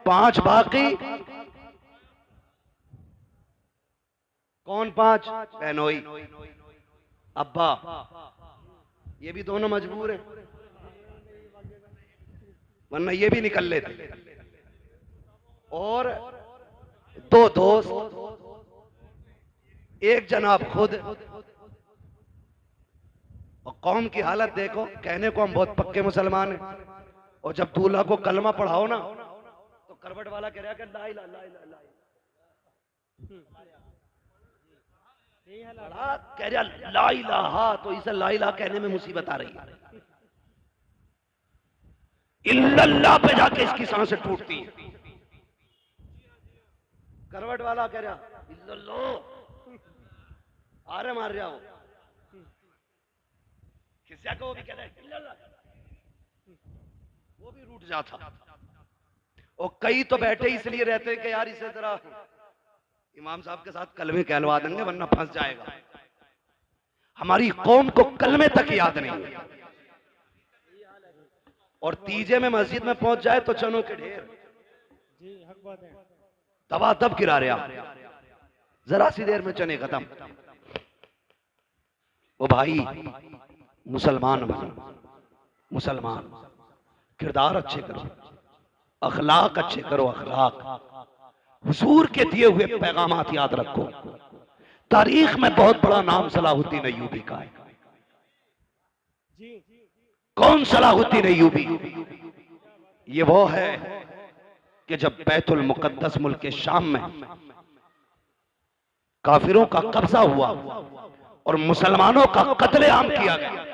5 बाकी कौन? 5 बहनोई, अब्बा, ये भी दोनों मजबूर हैं, वरना ये भी निकल लेते। और 2 दोस्त, एक जनाब खुद। और कौम की हालत देखो, कहने को हम बहुत पक्के मुसलमान हैं, और जब दूल्हा को कलमा पढ़ाओ ना तो करवट वाला कह रहा है ला इला ला इला ला इला, कह रहा ला इलाहा, तो इसे ला इलाहा कहने में मुसीबत आ रही है। इल्लल्लाह पे जाके इसकी सांसें टूटती है। करवट वाला कह रहा इल्लल्लाह, आरे मार रहा हो, किस्सा को वो भी कह रहा है इल्लल्लाह, वो भी रूठ जाता। और कई तो बैठे इसलिए रहते हैं कि यार इसे जरा इमाम साहब के साथ कलमे कहलवा देंगे वरना फंस जाएगा। हमारी कौम को कलमे तक याद नहीं है, और तीजे में मस्जिद में पहुंच जाए तो चनों के ढेर, दबा दब गिरा रहा, जरा सी देर में चने खत्म। वो भाई मुसलमान बनो, मुसलमान किरदार अच्छे करो, अखलाक अच्छे करो, अखलाक, हुजूर के दिए हुए पैगामात याद रखो। तारीख में बहुत बड़ा नाम सलाहुद्दीन अय्यूबी का है। कौन सलाहुद्दीन अय्यूबी? ये वो है कि जब बैतुल मुकद्दस मुल्क शाम में काफिरों का कब्जा हुआ और मुसलमानों का कत्लेआम किया गया।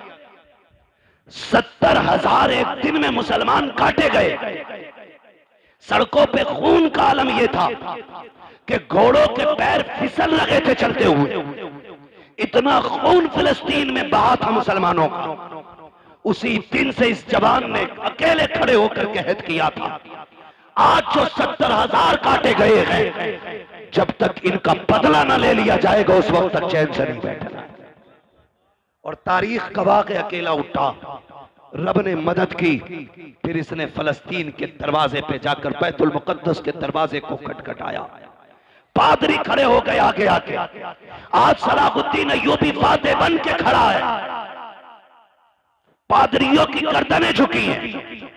70,000 एक दिन में मुसलमान काटे गए। सड़कों पे खून का आलम यह था कि घोड़ों के पैर फिसल लगे थे चलते हुए। इतना खून फिलिस्तीन में बहा था मुसलमानों का। उसी दिन से इस जवान ने अकेले खड़े होकर कहत किया था, आज जो 70,000 काटे गए हैं, जब तक इनका बदला न ले लिया जाएगा उस वक्त तक चैन से नहीं बैठना। और तारीख गवाह के अकेला उठा, रब ने मदद की। फिर इसने फलस्तीन के दरवाजे पे जाकर बैतुल मुकद्दस के दरवाजे को खटखटाया। पादरी खड़े हो गए आगे आके। आज सलाहुद्दीन अय्यूबी फातेह बन के खड़ा है। पादरियों की गर्दनें झुकी हैं,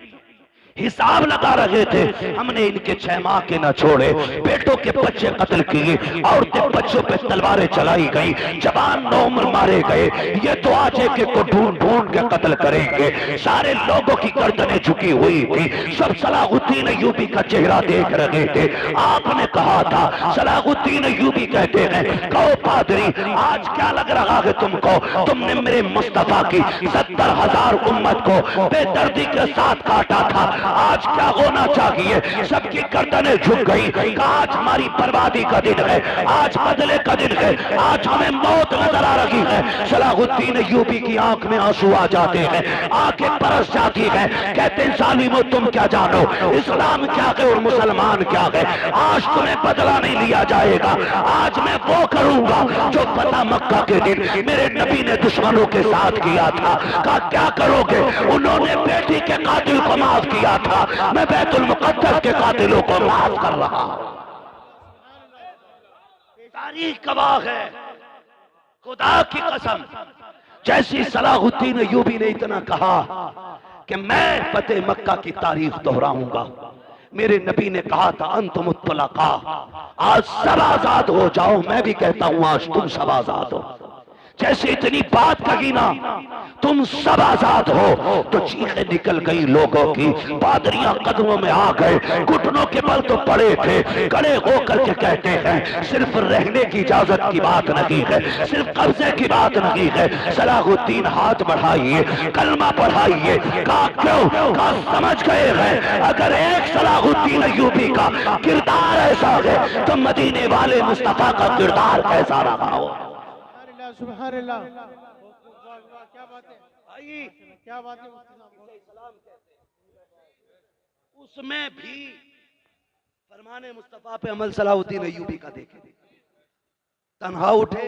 हिसाब लगा रहे थे, हमने इनके 6 माह के न छोड़े, बेटों के बच्चे कत्ल किए, औरतें बच्चों पे तलवारें चलाई गई, जवान नौमर मारे गए। ये तो आज एक को ढूंढ ढूंढ के कत्ल करेंगे। सारे लोगों की गर्दनें झुकी हुई थी, सब सलाहुद्दीन अय्यूबी का चेहरा देख रहे थे। आपने कहा था, सलाहुद्दीन अय्यूबी कहते हैं, कहो पादरी आज क्या लग रहा है तुमको? तुमने मेरे मुस्तफा की 70,000 उम्मत को बेदर्दी के साथ काटा था, आज क्या होना चाहिए? सबकी गर्दनें झुक गई। आज हमारी बर्बादी का दिन है, आज बदले का दिन है, आज हमें मौत नजर आ रही है। सलाहुद्दीन अय्यूबी की आंख में आंसू आ जाते हैं, आंखें बरस जाती हैं। कहते हैं, जालिमो तुम क्या जानो, इस्लाम क्या है और मुसलमान क्या है। आज तुम्हें बदला नहीं लिया जाएगा। आज मैं वो करूंगा जो फतह मक्का के दिन मेरे नबी ने दुश्मनों के साथ किया था। कहा क्या करोगे? उन्होंने बेटी के कातिल को माफ किया था, मैं बैतुल मुकद्दस के कातिलों को माफ कर रहा हूं। तारीख गवाह है, खुदा की कसम। जैसी सलाहुद्दीन अय्यूबी ने इतना कहा कि मैं फतेह मक्का की तारीख दोहराऊंगा। मेरे नबी ने कहा था, अंतुम मुत्तलका, आज सब आजाद हो जाओ। मैं भी कहता हूं आज तुम सब आजाद हो। जैसे इतनी बात कही ना, तुम सब आजाद हो, तो चीखें निकल गई लोगों की। पादरियां कदमों में आ गए, घुटनों के बल तो पड़े थे, खड़े होकर के कहते हैं, सिर्फ रहने की इजाजत की बात नहीं है, सिर्फ कब्जे की बात नहीं है। सलाहुद्दीन हाथ बढ़ाइए, कलमा पढ़ाइए। कहा क्यों? कहा समझ गए हैं, अगर एक सलाहुद्दीन अय्यूबी का किरदार ऐसा है तो मदीने वाले मुस्तफा का किरदार कैसा रहा हो। सुभान अल्लाह, क्या बात है भाई, क्या बात है। उसमें भी फरमाने मुस्तफा पे अमल सलाहुद्दीन अय्यूबी का देखे। तन्हा उठे,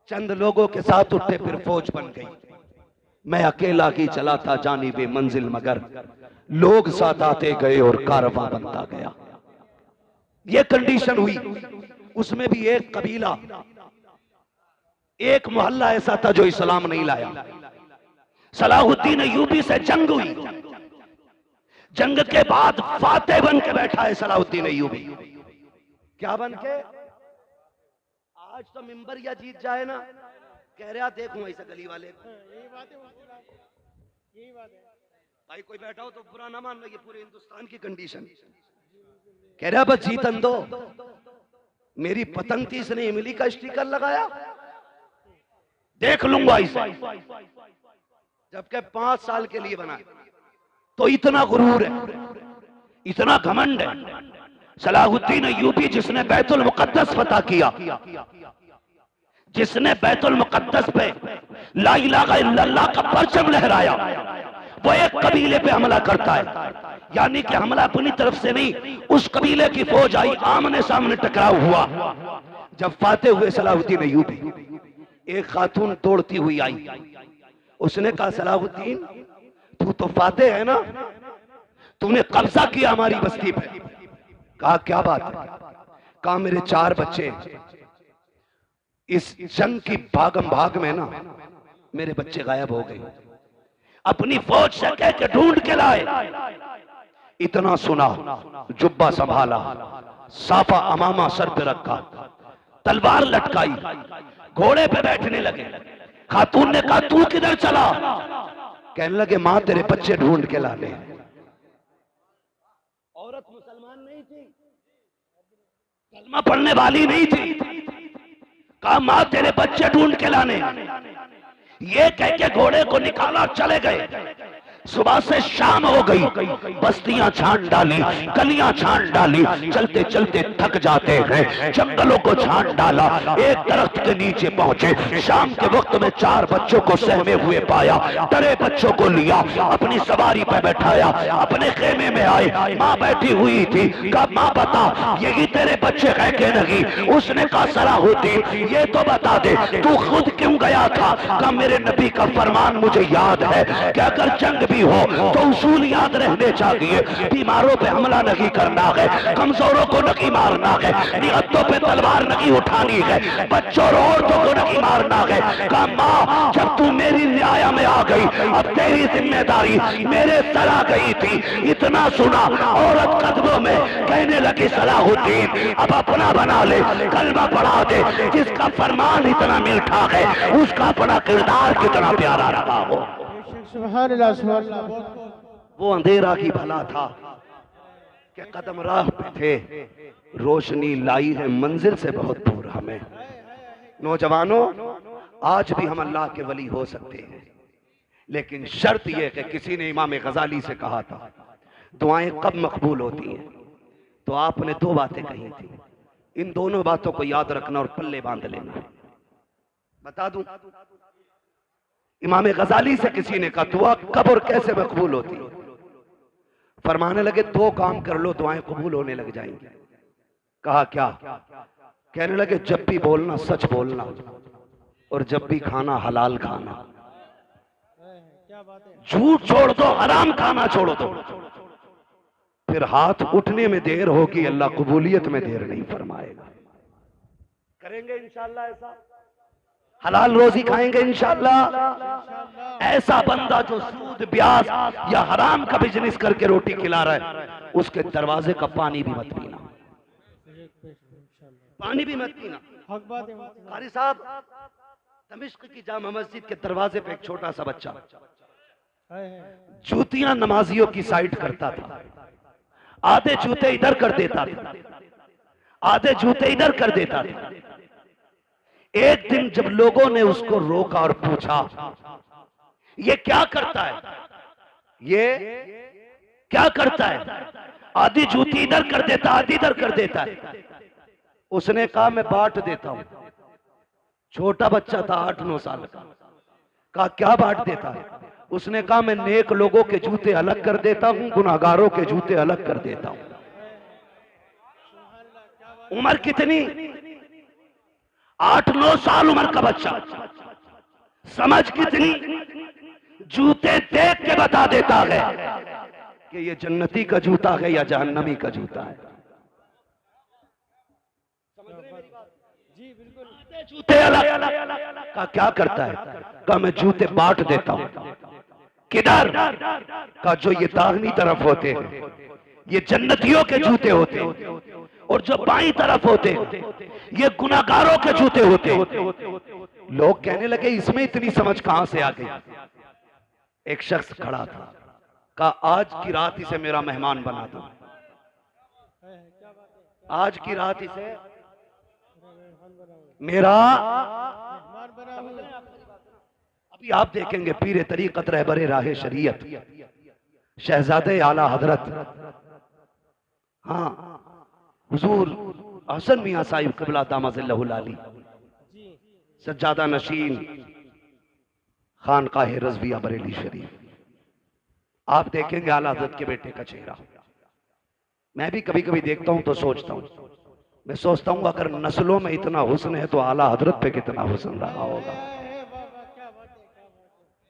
चंद लोगों के साथ उठे, फिर फौज बन गई। मैं अकेला ही चला था जानिबे मंजिल, मगर लोग साथ आते गए और कारवां बनता गया। ये कंडीशन हुई। उसमें भी एक कबीला, एक मोहल्ला ऐसा था जो इस्लाम नहीं लाया। सलाहुद्दीन अय्यूबी से जंग हुई। जंग के बाद फातेह बन के बैठा है सलाहुद्दीन अय्यूबी। क्या बन के? आज तो मिंबर या जीत जाए ना, कह रहा देखूं ऐसे गली वाले को। यही बात है, यही बात है भाई। कोई बैठा हो तो बुरा ना मान लो, ये पूरे हिंदुस्तान की कंडीशन। कह रहा बस जीतन दो। मेरी पतंग थी, इसने इमली का स्टिकर लगाया, देख लूंगा इसे। जबकि 5 साल के लिए बना। तो इतना गुरूर है, इतना घमंड है। सलाहुद्दीन अय्यूबी जिसने बैतुल मुकद्दस फतह किया, जिसने बैतुल मुकद्दस पे ला इलाहा इल्लल्लाह का परचम लहराया, वो एक कबीले पे हमला करता है। यानी कि हमला अपनी तरफ से नहीं, उस कबीले की फौज आई, आमने सामने टकराव हुआ। जब फातेह हुए सलाहुद्दीन अय्यूबी, एक खातून दौड़ती हुई आई। उसने कहा, सलाहुद्दीन तू तो फातेह है ना, तूने कब्जा किया हमारी बस्ती पे। कहा क्या बात है? कहा मेरे 4 बच्चे, इस जंग की भागम भाग में ना मेरे बच्चे गायब हो गए। अपनी फौज से कह के ढूंढ के लाए। इतना सुना, जुब्बा संभाला, साफा अमामा सर पे रखा, तलवार लटकाई, घोड़े पे बैठने लगे। खातून ने कहा तू किधर चला? कहने लगे मां तेरे बच्चे ढूंढ के ला ले। औरत मुसलमान नहीं थी, कलमा पढ़ने वाली नहीं थी, कहा मां तेरे बच्चे ढूंढ के लाने। ये कह के घोड़े को निकाला, चले गए। सुबह से शाम हो गई, बस्तियां छान डाली, गलियां छान डाली, चलते चलते थक जाते हैं, जंगलों को छान डाला, एक दरख्त के नीचे पहुंचे। शाम के वक्त में 4 बच्चों को सहमे हुए पाया, डरे बच्चों को लिया, अपनी सवारी पर बैठाया, अपने खेमे में आए। माँ बैठी हुई थी, कहा माँ बता यही तेरे बच्चे कह के नहीं? उसने कहा सलाहुद्दीन ये तो बता दे तू खुद क्यों गया था? कहा मेरे नबी का फरमान मुझे याद है कि अगर जंग भी हो तो उसूल याद रहने चाहिए। बीमारों पे हमला नहीं करना है, कमजोरों को नहीं मारना है, निहत्तों पे तलवार नहीं उठानी है, बच्चों और औरतों को नहीं मारना है। कहा माँ जब तू मेरी न्याय में आ गई, अब तेरी जिम्मेदारी मेरे सर आ गई थी। इतना सुना, औरत कदमों में कहने लगी सलाहुद्दीन अब अपना बना ले, कलमा पढ़ा दे। जिसका फरमान इतना मीठा है उसका अपना किरदार कितना प्यारा रहा हो। सुभान अल्लाह, सुभान अल्लाह। वो अंधेरा की भला था कि कदम राह पे थे, रोशनी लाई है मंजिल से बहुत दूर हमें। नौजवानों आज भी हम अल्लाह के वली हो सकते हैं, लेकिन शर्त यह कि किसी ने इमाम गजाली से कहा था दुआएं कब मकबूल होती हैं, तो आपने 2 बातें कही थी। इन दोनों बातों को याद रखना और पल्ले बांध लेना। बता दूं, इमाम गजाली से किसी ने कहा दुआ कब और कैसे मकबूल होती? फरमाने लगे 2 काम कर लो दुआएं कबूल होने लग जाएंगी। कहा क्या? कहने लगे जब भी बोलना सच बोलना, और जब भी खाना हलाल खाना। झूठ छोड़ दो, हराम खाना छोड़ दो, फिर हाथ उठने में देर होगी, अल्लाह कबूलियत में देर नहीं फरमाएगा। करेंगे इंशाअल्लाह ऐसा? हलाल रोजी खाएंगे इंशाअल्लाह। ऐसा बंदा जो सूद ब्याज या हराम का बिजनेस करके रोटी खिला रहा है, उसके दरवाजे का पानी भी मत पीना, पानी भी मत पीना। कारी साहब, दमिश्क की जामा मस्जिद के दरवाजे पे एक छोटा सा बच्चा जूतियां नमाजियों की साइड करता था। आधे जूते इधर कर देता था, आधे जूते इधर कर देता था। एक दिन जब लोगों ने उसको रोका और पूछा ये क्या करता है, ये क्या करता है? आधी जूती इधर कर देता, आधी इधर कर देता है। उसने कहा मैं बांट देता हूं। छोटा बच्चा था 8-9 साल का। कहा क्या बांट देता है? उसने कहा मैं नेक लोगों के जूते अलग कर देता हूं, गुनाहगारों के जूते अलग कर देता हूं। उम्र कितनी? 8-9 साल उम्र का बच्चा। समझ कितनी? जूते देख के बता देता है कि ये जन्नती का जूता है या जहन्नमी का जूता है। जूते अलग का क्या करता है? का मैं जूते बांट देता हूं। किधर? का जो ये दाहिनी तरफ होते हैं ये जन्नतियों के जूते होते हैं, और जो बाईं तरफ होते ये गुनाहगारों के जूते होते। लोग कहने लगे इसमें इतनी समझ कहां से आ गई? एक शख्स खड़ा था, कहा आज की रात इसे मेरा मेहमान बना दो, आज की रात इसे मेरा। अभी आप देखेंगे पीरे तरीकत रहबरे राहे शरीयत शहजादे आला हजरत, हाँ हुजूर हसन मियां साहिब क़िबला दामज़िल्लहुल आली, सज्जादा नशीन खानकाह रज़विया बरेली शरीफ। आप देखेंगे आला हजरत के बेटे का चेहरा। मैं भी कभी कभी देखता हूं तो सोचता हूं, मैं सोचता हूं अगर नस्लों में इतना हुस्न है तो आला हजरत पे कितना हुस्न रहा होगा।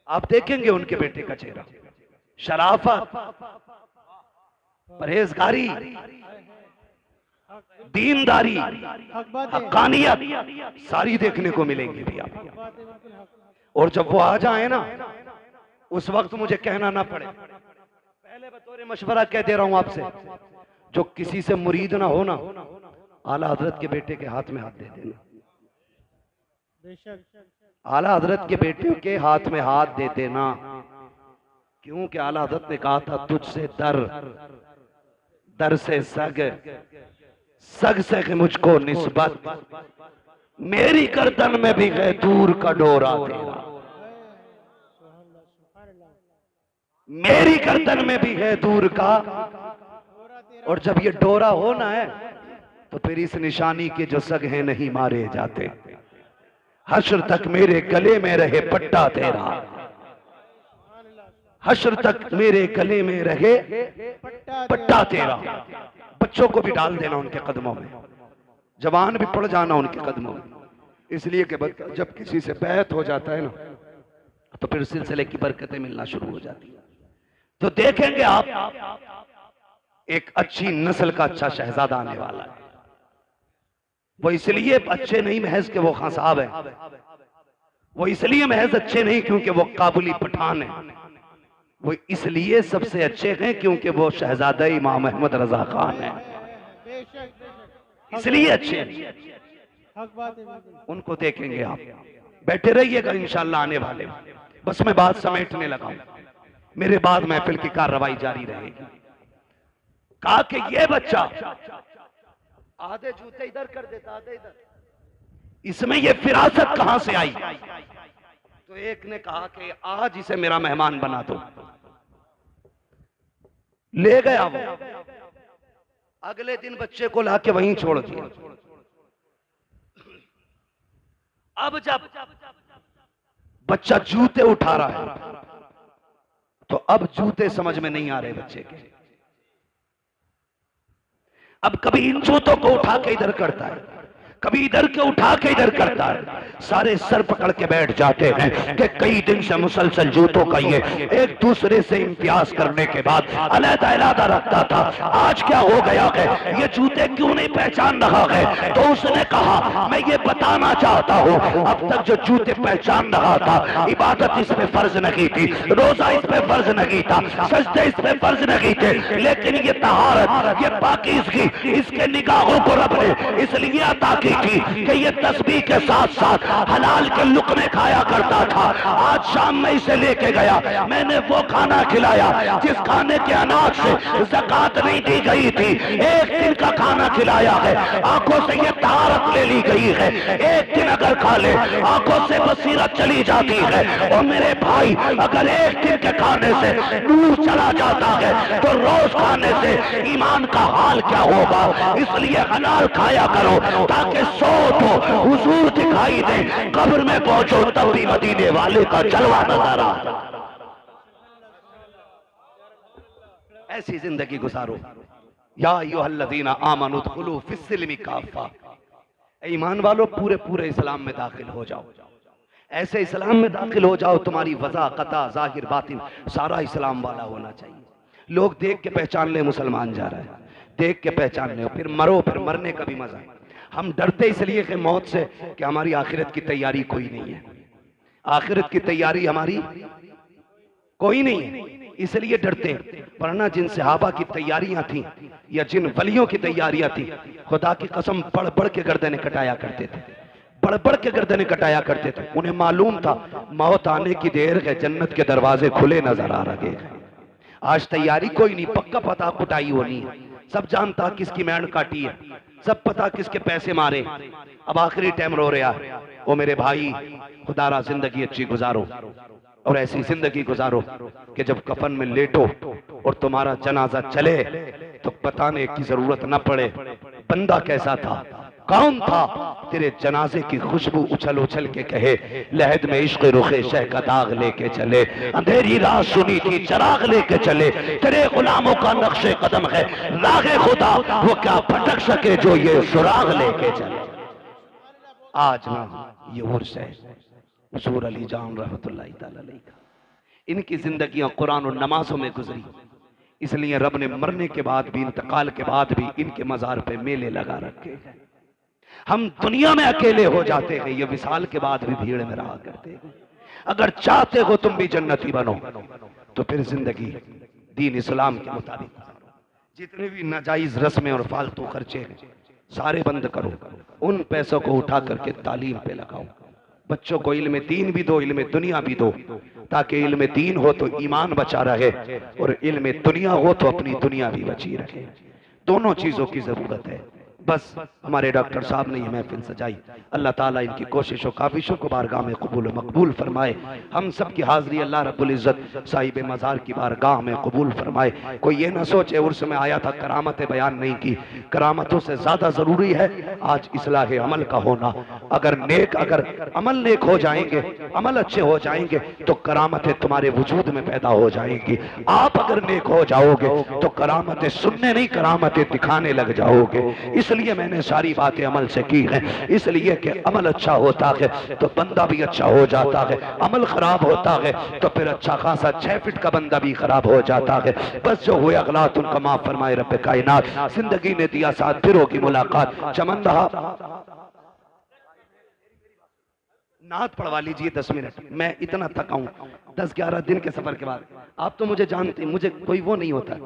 आप देखेंगे उनके बेटे का चेहरा, शराफत, परहेजगारी, दीनदारी, हक्कानियत सारी देखने को मिलेंगी भी आप। और जब वो आ जाए ना उस वक्त मुझे कहना ना पड़े, पहले बतौर मशवरा कह दे रहा हूं आपसे, जो किसी से मुरीद ना हो ना, आला हजरत के बेटे के हाथ में हाथ दे देना। आला हजरत के बेटे के हाथ में हाथ दे देना, क्योंकि आला हजरत ने कहा था तुझसे दर, दर से सग, सग से मुझको निस्बत, मेरी गर्दन में भी है दूर का डोरा तेरा, मेरी गर्दन में भी है दूर का। और जब ये डोरा होना है तो फिर इस निशानी के जो सग हैं नहीं मारे जाते। हश्र तक मेरे गले में रहे पट्टा तेरा, हश्र तक मेरे गले में रहे पट्टा तेरा। बच्चों को भी डाल देना उनके कदमों में, जवान भी पड़ जाना उनके कदमों में, इसलिए कि जब किसी से बैत हो जाता है ना तो फिर सिलसिले की बरकतें मिलना शुरू हो जाती है। तो देखेंगे आप एक अच्छी नस्ल का अच्छा शहजादा आने वाला है। वो इसलिए अच्छे नहीं महज के वो खान साहब है, वो इसलिए महज अच्छे नहीं क्योंकि वो काबुली पठान है, वो इसलिए सबसे अच्छे हैं क्योंकि वो शहजादा इमाम अहमद रजा खान है, इसलिए अच्छे हैं। उनको देखेंगे आप, बैठे रहिएगा इंशाल्लाह आने वाले। बस मैं बात समेटने लगा हूं, मेरे बाद महफिल की कार्रवाई जारी रहेगी। कहा कि ये बच्चा आधे जूते इधर कर देता, आधे इधर, इसमें ये फिरासत कहां से आई? तो एक ने कहा कि आज इसे मेरा मेहमान बना दो। ले गया वो, अगले दिन बच्चे को लाके वहीं छोड़ दिया। अब जब बच्चा जूते उठा रहा है तो अब जूते समझ में नहीं आ रहे बच्चे के। अब कभी इन जूतों को उठा के इधर करता है, कभी इधर के उठा के इधर करता है। सारे सर पकड़ के बैठ जाते हैं कि कई दिन से मुसलसल जूतों का ये एक दूसरे से इम्तियाज करने के बाद अलग-अलग रखता था, आज क्या हो गया है, ये जूते क्यों नहीं पहचान रहा है? तो उसने कहा मैं ये बताना चाहता हूँ, अब तक जो जूते पहचान रहा था, इबादत इस पे फर्ज नहीं थी, रोजा इस पे फर्ज नहीं था, सजदे इस पे फर्ज नहीं थे, लेकिन ये तहारत, ये पाकीज़गी, इसके निगाहों को रब ने इसलिए अता की थी कि ये तस्बीह के साथ साथ हलाल के लुक़मे खाया करता था। आज शाम में इसे लेके गया, मैंने वो खाना खिलाया जिस खाने के अनाज से ज़कात नहीं दी गई थी, एक दिन का खाना खिलाया है, आंखों से ये तहारत ले ली गई है। एक दिन अगर खा ले आंखों से बसीरत चली जाती है। और मेरे भाई अगर एक दिन के खाने से नूर चला जाता है तो रोज खाने से ईमान का हाल क्या होगा? इसलिए हलाल खाया करो ताकि सो तो हुजूर दिखाई दे, कब्र में पहुंचो तब भी मदीने वाले का जलवा नजर आ। ऐसी जिंदगी गुजारो। या अय्युहल्लज़ीना आमनू उदखुलू फिस्सिल्मि काफ़ा, ईमान वालों पूरे पूरे इस्लाम में दाखिल हो जाओ। ऐसे इस्लाम में दाखिल हो जाओ तुम्हारी वज़ा क़ता ज़ाहिर बातिन सारा इस्लाम वाला होना चाहिए। लोग देख के पहचान ले मुसलमान जा रहा है, देख के पहचान ले, फिर मरो, फिर मरने का भी मजा है। हम डरते इसलिए कि मौत से कि हमारी आखिरत की तैयारी कोई नहीं है, आखिरत की तैयारी हमारी कोई नहीं है, इसलिए डरते हैं। वरना जिन सहाबा की तैयारियां थी या जिन वलियों की तैयारियां थी, खुदा की कसम बढ़ बढ़ के गर्दनें कटाया करते थे, बढ़ बढ़ के गर्दनें कटाया करते थे। उन्हें मालूम था मौत आने की देर है, जन्नत के दरवाजे खुले नजर आ रहे हैं। आज तैयारी कोई नहीं, पक्का पता कुटाई होनी है, सब जानता किसकी मैंड काटी है, सब पता किसके पैसे मारे। अब आखिरी टाइम रो रहा है। ओ मेरे भाई, खुदारा जिंदगी अच्छी गुजारो और ऐसी जिंदगी गुजारो कि जब कफन में लेटो और तुम्हारा जनाजा चले तो बताने की जरूरत न पड़े बंदा कैसा था, कौन था। तेरे जनाजे की खुशबू उछल उछल के कहे लहद में इश्क रुखे शह का दाग लेके चले, अंधेरी रात सुनी थी चराग लेके चले, तेरे गुलामों का नक्शे कदम है रागे खुदा, वो क्या भटक सके जो ये सुराग लेके चले। आज ना ये उर्स है हुजूर अली जान रहमतुल्लाहि तआला अलैह का, इनकी जिंदगियां कुरान और नमाजों में गुजरी, इसलिए रब ने मरने के बाद भी, इंतकाल के बाद भी इनके मजार पे मेले लगा रखे हैं। हम दुनिया में अकेले हो जाते हैं, ये विसाल के बाद भी भीड़ में रहा करते हैं। अगर चाहते हो तुम भी जन्नती बनो तो फिर जिंदगी दीन इस्लाम के मुताबिक, जितने भी नाजायज रस्में और फालतू खर्चे हैं सारे बंद करो, उन पैसों को उठा करके तालीम पे लगाओ। बच्चों को इल्म दीन भी दो, इल्म दुनिया भी दो, ताकि इल्म दीन हो तो ईमान बचा रहे और इल्म दुनिया हो तो अपनी दुनिया भी बची रहे। दोनों चीजों की जरूरत है। बस हमारे डॉक्टर साहब ने ये महफिल सजाई। अल्लाह ताला इनकी कोशिशों काविशों को बारगाह में कबूल मकबूल फरमाए। हम सब की हाज़िरी अल्लाह रब्बुल इज़्ज़त साहिब मज़ार की बारगाह में कबूल फरमाए। कोई ये ना सोचे उर्स में आया था करामतें बयान नहीं की। करामतों से ज़्यादा ज़रूरी है आज इस्लाह अमल का होना। अगर अमल नेक हो जाएंगे, अमल अच्छे हो जाएंगे तो करामतें तुम्हारे वजूद में पैदा हो जाएंगी। आप अगर नेक हो जाओगे तो करामतें सुनने नहीं, करामतें दिखाने लग जाओगे। इसलिए मैंने सारी बातें अमल से की हैं, इसलिए कि अमल अच्छा होता है तो बंदा भी अच्छा हो जाता है, अमल खराब होता है तो फिर अच्छा खासा 6 फीट का बंदा भी खराब हो जाता है। बस जो हुए अगलात उनका माफ फरमाए रब्बे कायनात। जिंदगी ने दिया साथ, फिर होगी मुलाकात। चमन रहा नात पढ़वा लीजिए 10 मिनट। मैं इतना थका हूं 10-11 दिन के सफर के बाद। आप तो मुझे जानते, मुझे कोई वो नहीं होता,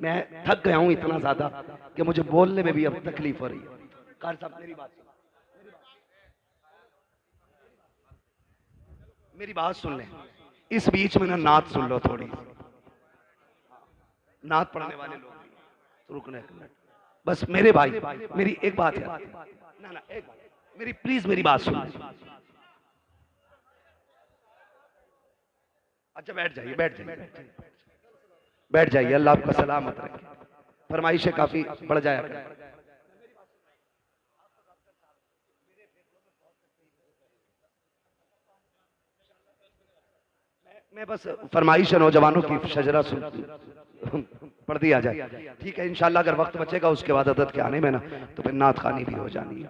मैं थक गया हूं इतना ज्यादा कि मुझे बोलने में भी अब तकलीफ हो रही है। कार साहब मेरी बात सुन लें। इस बीच में ना नात सुन लो थोड़ी। नात पढ़ने वाले लोग रुकने बस। मेरे भाई मेरी एक बात है ना एक बात मेरी, प्लीज मेरी बात सुन। अच्छा बैठ जाइए, बैठ जाइए। अल्लाह आपका सलामत रखे। फरमाइशें काफी बढ़ जाया करें। मैं बस फरमाइश नौजवानों की शजरा सुन पढ़ दिया जाए, ठीक है। इंशाल्लाह अगर वक्त बचेगा उसके बाद अदद के आने में ना तो फिर नात खानी भी हो जानी है।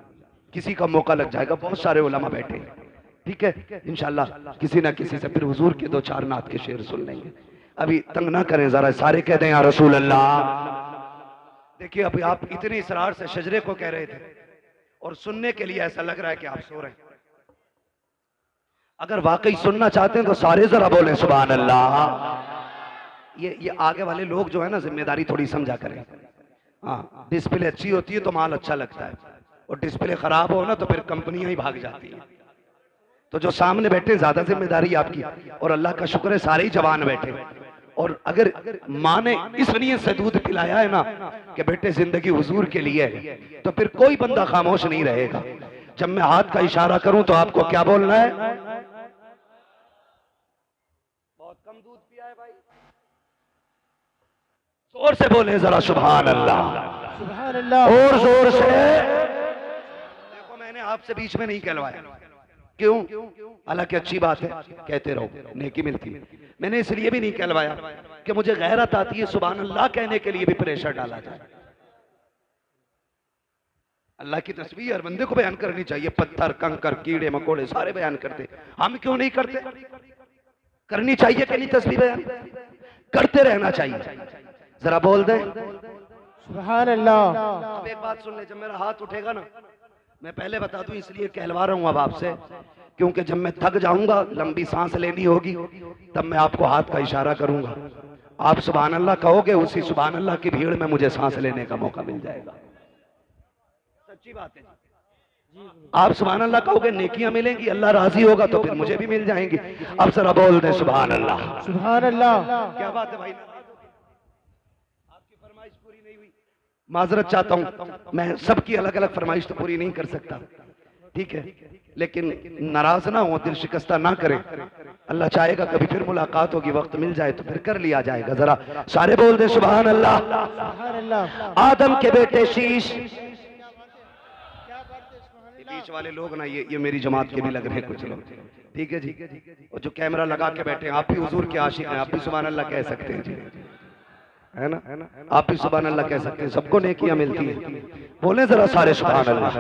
किसी का मौका लग जाएगा, बहुत सारे उलमा बैठे हैं, ठीक है। इंशाल्लाह किसी ना किसी से फिर हुजूर के 2-4 नात के शेर सुन लेंगे। अभी तंग ना करें जरा, सारे कह दें या रसूल अल्लाह। देखिए अभी आप इतनी इसरार से शजरे को कह रहे थे और सुनने के लिए ऐसा लग रहा है कि आप सो रहे हैं। अगर वाकई सुनना चाहते हैं तो सारे जरा बोलें सुभान अल्लाह। ये आगे वाले लोग जो है ना जिम्मेदारी थोड़ी समझा करें। हाँ, डिस्प्ले अच्छी होती है तो माल अच्छा लगता है, और डिस्प्ले खराब हो ना तो फिर कंपनियां ही भाग जाती हैं। तो जो सामने बैठे ज्यादा जिम्मेदारी आपकी, और अल्लाह का शुक्र है सारे ही जवान बैठे। और अगर माँ ने इस नियत से दूध पिलाया है ना कि बेटे जिंदगी हुजूर के लिए है, तो फिर कोई बंदा खामोश नहीं रहेगा। जब मैं हाथ का इशारा करूं तो आपको क्या बोलना है? बहुत कम दूध पिया है भाई, जोर से बोले जरा सुभान अल्लाह, सुभान अल्लाह, और जोर से। देखो मैंने आपसे बीच में नहीं कहलवाया, क्यों? हालांकि अच्छी बात है, कहते रहो, नेकी मिलती है। मैंने इसलिए भी नहीं कहलवाया कि मुझे गैरत आती है सुभान अल्लाह कहने के लिए भी प्रेशर डाला जाए। अल्लाह की तस्बीह हर बंदे को बयान करनी चाहिए। पत्थर, कंकर, कीड़े मकोड़े सारे बयान करते, हम क्यों नहीं करते? करनी चाहिए कि नहीं तस्बीह बयान? करते रहना चाहिए। जरा बोल दें सुभान अल्लाह। अब एक बात सुन ले, जब मेरा हाथ उठेगा ना, मैं पहले बता दूं इसलिए कहलवा रहा हूं अब आपसे, क्योंकि जब मैं थक जाऊंगा, लंबी सांस लेनी होगी, तब मैं आपको हाथ का इशारा करूंगा। आप सुभान अल्लाह कहोगे, उसी सुभान अल्लाह की भीड़ में मुझे सांस लेने का मौका मिल जाएगा। सच्ची बात है। आप सुभान अल्लाह कहोगे, नेकियां मिलेंगी, अल्लाह राजी होगा तो फिर मुझे भी मिल जाएंगी। अब जरा बोल दे सुभान अल्लाह, सुभान अल्लाह। क्या बात है भाई? आपकी फरमाइश पूरी नहीं हुई, माजरत चाहता हूं। मैं सबकी अलग अलग फरमाइश तो पूरी नहीं कर सकता, ठीक है, लेकिन नाराज ना हो, दिल शिकस्ता ना करें। अल्लाह चाहेगा कभी फिर मुलाकात होगी, वक्त मिल जाए तो फिर कर लिया जाएगा। जरा सारे बोल दे सुभान अल्लाह। सुभान अल्लाह। आदम के बेटे शीश, बीच वाले लोग ना ये मेरी जमात के भी लग रहे हैं कुछ लोग, ठीक है जी। और जो कैमरा लगा के बैठे हैं, आप भी हुजूर के आशिक हैं, आप भी सुभान अल्लाह कह सकते हैं जी, है ना? आप भी सुभान अल्लाह कह सकते हैं, सबको नेकियां मिलती है। बोले जरा सारे सुभान अल्लाह।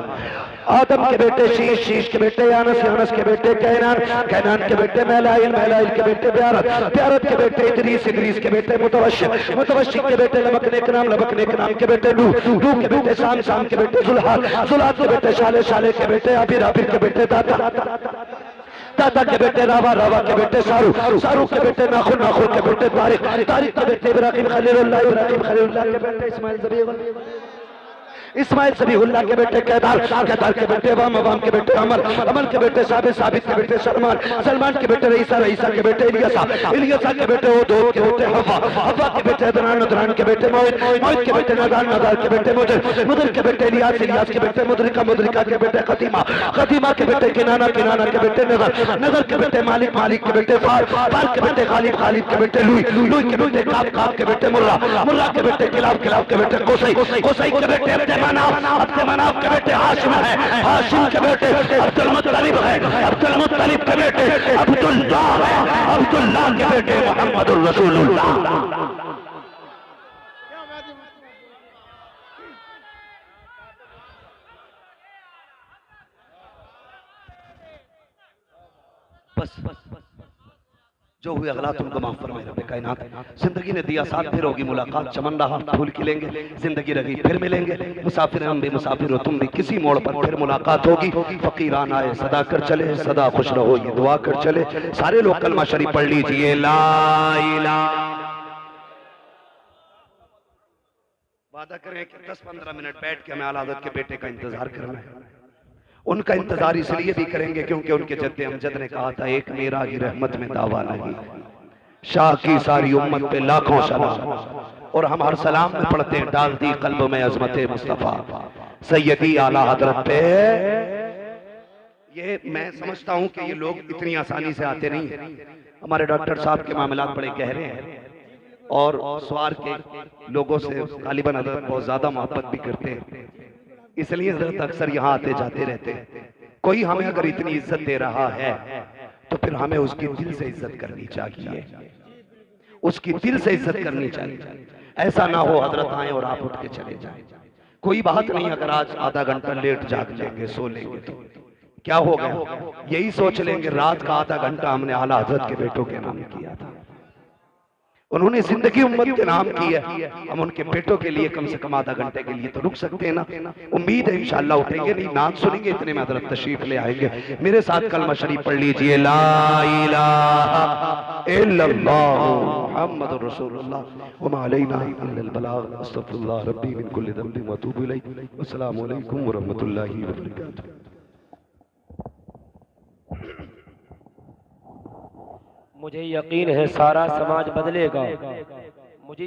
आदम के बेटे शीश, शीश के बेटे यानस, यानस के बेटे कैनान, कैनान के बेटे मैलाइल, मैलाइल के बेटे ब्यारत, ब्यारत के बेटे इदरीस, इदरीस के बेटे मुतवश्शिक, मुतवश्शिक के बेटे लबकने के नाम, लबकने के नाम के बेटे नूह, नूह के बेटे शाम, शाम के बेटे जुल्हाल, जुल्हाल के बेटे शाले, शाले के बेटे आबिर, आबिर के बेटे दाता, दादा के बेटे रावा, रावा के बेटे सारू, सारू के बेटे नाखुन, नाखुन के बेटे तारिक, तारिक के बेटे इब्राहिम खलीलुल्लाह, इब्राहिम खलीलुल्लाह के बेटे इस्माइल ज़बीहुल्लाह। इस्माइल सबीहुल्लाह के बेटे केदार, केदार के बेटे अवाम, अवाम के बेटे अमर, अमर के बेटे साबित, साबित के बेटे सलमान, सलमान के बेटे रईसा, रईसा के बेटे इलियासा, इलियासा के बेटे उदूद के बेटे हवा, हवा के बेटे अदनान, अदनान के बेटे मोहित, मोहित के बेटे नदान, नदान के बेटे मुदर, मुदर के बेटे इलियास, इलियास के बेटे मुदरिका, मुदरिका के बेटे खतीमा, खतीमा के बेटे किनाना, किनाना के बेटे नजर, नजर के बेटे मालिक, मालिक के बेटे फार, फार के बेटे खालिद, खालिद के बेटे लुई, लुई के बेटे काब, काब के बेटे मुर्रा, मुर्रा के बेटे किलाब, किलाब के बेटे कोसई, कोसई के बेटे अब्दे मनाफ, अब्दे मनाफ के बेटे हाशिम है, हाशिम के बेटे अब्दुल मुत्तलिब है, अब्दुल मुत्तलिब के बेटे अब्दुल्लाह है, अब्दुल्लाह के बेटे मुहम्मदुर रसूलुल्लाह। बस जो हुए अगला तुमको माफ फरमाए रब्बे कायनात। जिंदगी ने दिया साथ, फिर होगी मुलाकात, चमन रहा फूल खिलेंगे, जिंदगी रही फिर मिलेंगे, मुसाफिर हम भी मुसाफिर हो तुम भी, किसी मोड़ पर फिर मुलाकात होगी। फकीरान आए सदा कर चले, सदा खुश रहो ये दुआ कर चले। सारे लोग कलमा शरीफ पढ़ लीजिए, ला इलाहा। वादा करें कि 10-15 मिनट बैठ के हमें आला हज़रत के बेटे का इंतजार करना है। उनका इंतजार इसलिए भी करेंगे क्योंकि उनके जद्दे अमजद ने कहा था, एक मेरा ही रहमत में दावा नहीं, शाह की सारी उम्मत पे लाखों सलाम। और हम हर सलाम में पढ़ते हैं, डाल दी कल्ब में अजमत मुस्तफा सैयदी आला हजरत पे। ये मैं समझता हूं कि ये लोग इतनी आसानी से आते नहीं है। हमारे डॉक्टर साहब के मामलात बड़े गहरे हैं और सवार के लोगों से गालिबन हजरत बहुत ज्यादा मोहब्बत भी करते हैं, इसलिए हजरत अक्सर यहाँ आते जाते रहते हैं। कोई हमें अगर इतनी इज्जत दे रहा है तो फिर हमें उसकी दिल से इज्जत करनी चाहिए, उसकी दिल से इज्जत करनी चाहिए। ऐसा ना हो हजरत आए और आप उठ के चले जाएं। कोई बात नहीं, अगर आज आधा घंटा लेट जाग लेंगे, सो लेंगे तो क्या हो गया, यही सोच लेंगे रात का आधा घंटा हमने आला हजरत के बेटों के नाम किया था। उन्होंने जिंदगी उम्मत के नाम की है, हम उनके बेटों के लिए कम से कम आधा घंटे के लिए तो रुक सकते हैं ना। उम्मीद है इंशाअल्लाह उठेंगे, नहीं नाम सुनेंगे इतने में हजरत तशरीफ ले आएंगे। मेरे साथ कलमा शरीफ पढ़ लीजिए, ला इलाहा इल्लल्लाह मुहम्मदुर रसूलुल्लाह व मा अलैना इल्लल बलाग। अस्तगफिरुल्लाह रब्बी मिन कुल्लि ज़ंबिन व अतूबु इलैहि। अस्सलामु अलैकुम व रहमतुल्लाहि व बरकातुहू। मुझे यकीन है सारा समाज बदलेगा। मुझे